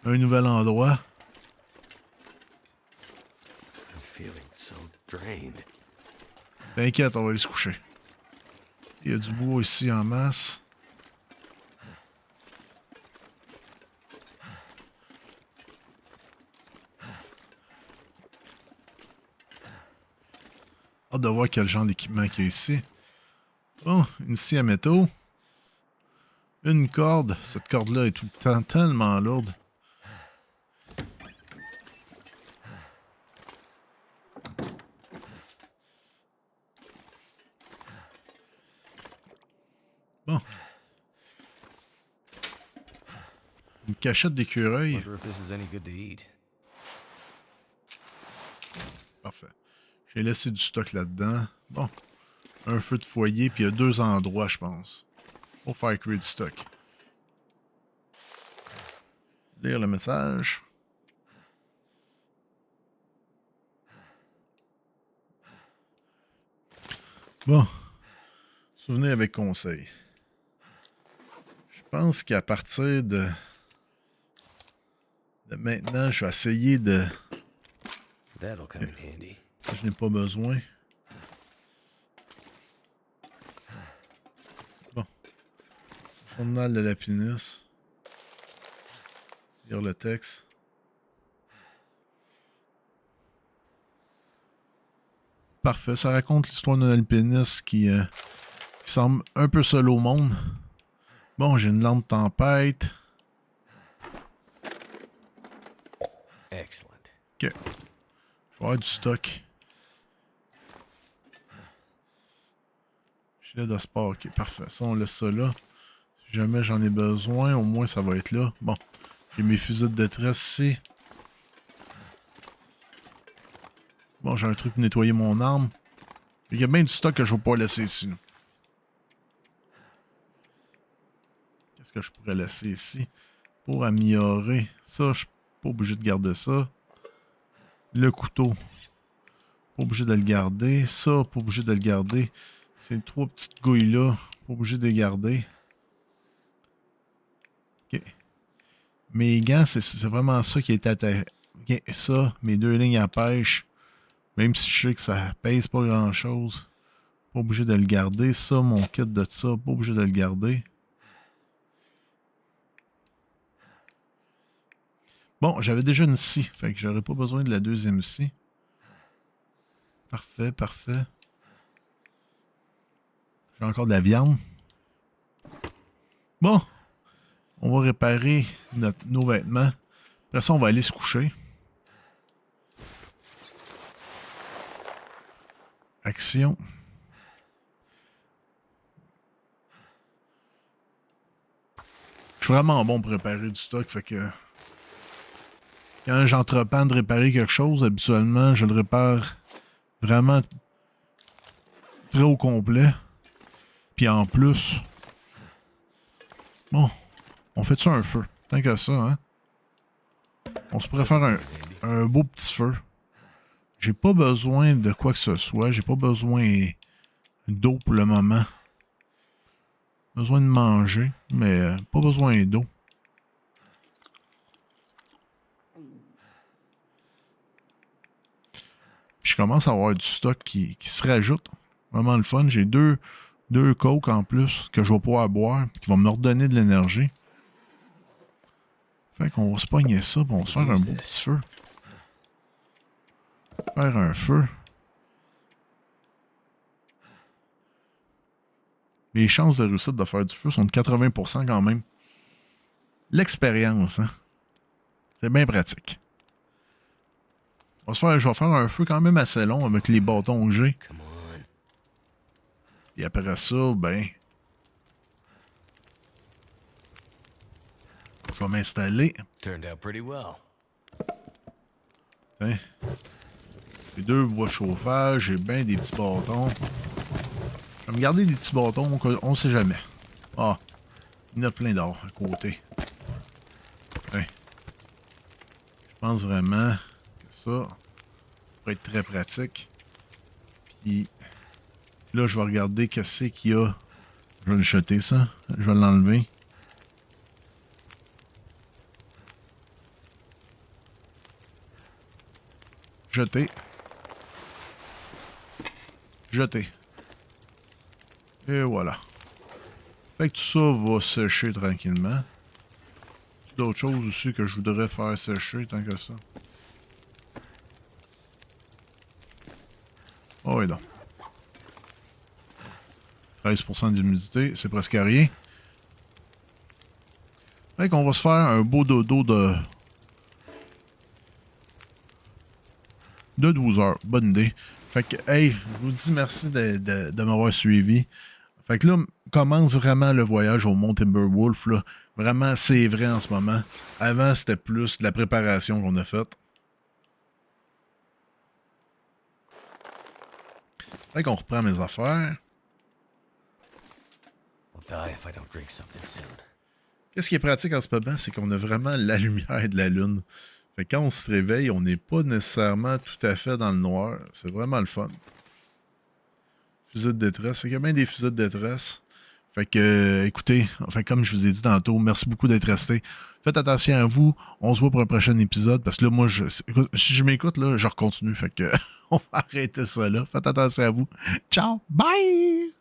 un nouvel endroit. I'm feeling so drained. T'inquiète, on va aller se coucher. Il y a du bois ici en masse. Hâte de voir quel genre d'équipement qu'il y a ici. Bon, une scie à métaux. Une corde. Cette corde-là est tout le temps tellement lourde. Bon. Une cachette d'écureuil. Wonder if this is any good to eat. Parfait. J'ai laissé du stock là-dedans. Bon. Un feu de foyer, puis il y a 2 endroits, je pense. Pour faire créer du stock. Lire le message. Bon. Souvenez avec conseil. Je pense qu'à partir de maintenant, je vais essayer de... That'll come in handy. Je n'ai pas besoin. Bon. Journal de l'alpiniste. Lire le texte. Parfait. Ça raconte l'histoire d'un alpiniste qui semble un peu seul au monde. Bon, j'ai une lampe tempête. Excellent. Ok. Je vais avoir du stock. Gilet de sport. Ok, parfait. Ça, on laisse ça là. Si jamais j'en ai besoin, au moins ça va être là. Bon. J'ai mes fusils de détresse ici. Bon, j'ai un truc pour nettoyer mon arme. Il y a bien du stock que je ne vais pas laisser ici. Qu'est-ce que je pourrais laisser ici? Pour améliorer. Ça, je suis pas obligé de garder ça. Le couteau. Pas obligé de le garder. Ça, pas obligé de le garder. Ces 3 petites gouilles là. Pas obligé de les garder. Ok. Mes gants, c'est vraiment ça qui est attaché. Okay. Ça, mes 2 lignes à pêche. Même si je sais que ça pèse pas grand chose. Pas obligé de le garder. Ça, mon kit de ça, pas obligé de le garder. Bon, j'avais déjà une scie. Fait que j'aurais pas besoin de la deuxième scie. Parfait, parfait. J'ai encore de la viande. Bon. On va réparer nos vêtements. Après ça, on va aller se coucher. Action. Je suis vraiment bon pour réparer du stock, fait que quand j'entreprends de réparer quelque chose, habituellement, je le répare vraiment très au complet. Puis en plus, bon, on fait ça un feu. Tant que ça, hein. On se pourrait faire un beau petit feu. J'ai pas besoin de quoi que ce soit. J'ai pas besoin d'eau pour le moment. Besoin de manger, mais pas besoin d'eau. Puis je commence à avoir du stock qui se rajoute. Vraiment le fun. J'ai deux coques en plus que je vais pouvoir boire, qui vont me redonner de l'énergie. Fait qu'on va se pogner ça, puis on va se faire un beau petit feu. Faire un feu. Les chances de réussite de faire du feu sont de 80% quand même. L'expérience, hein. C'est bien pratique. Je vais faire un feu quand même assez long avec les bâtons que j'ai. Come on. Et après ça, ben... Je vais m'installer. Turned out pretty well. Hein? J'ai 2 bois de chauffage, j'ai bien des petits bâtons. Je vais me garder des petits bâtons, on sait jamais. Ah, il y en a plein d'or à côté. Hein? Je pense vraiment que ça pourrait être très pratique. Puis là, je vais regarder qu'est-ce qu'il y a. Je vais le jeter, ça. Je vais l'enlever. Jeter. Jeter. Et voilà. Fait que tout ça va sécher tranquillement. D'autres choses aussi que je voudrais faire sécher tant que ça. Oh oui donc. 13% d'humidité, c'est presque rien. Fait qu'on va se faire un beau dodo de 12 heures. Bonne idée. Fait que, hey, je vous dis merci de m'avoir suivi. Fait que là, commence vraiment le voyage au Mont Timberwolf, là. Vraiment, c'est vrai en ce moment. Avant, c'était plus de la préparation qu'on a faite. Fait qu'on reprend mes affaires. I'll die if I don't drink something soon. Qu'est-ce qui est pratique en ce moment, c'est qu'on a vraiment la lumière de la lune. Fait que quand on se réveille, on n'est pas nécessairement tout à fait dans le noir. C'est vraiment le fun. Fusée de détresse. Fait qu'il y a bien des fusées de détresse. Fait que, écoutez, enfin, comme je vous ai dit tantôt, merci beaucoup d'être resté. Faites attention à vous. On se voit pour un prochain épisode. Parce que là, moi, si je m'écoute, là, je continue. Fait que, on va arrêter ça là. Faites attention à vous. Ciao. Bye!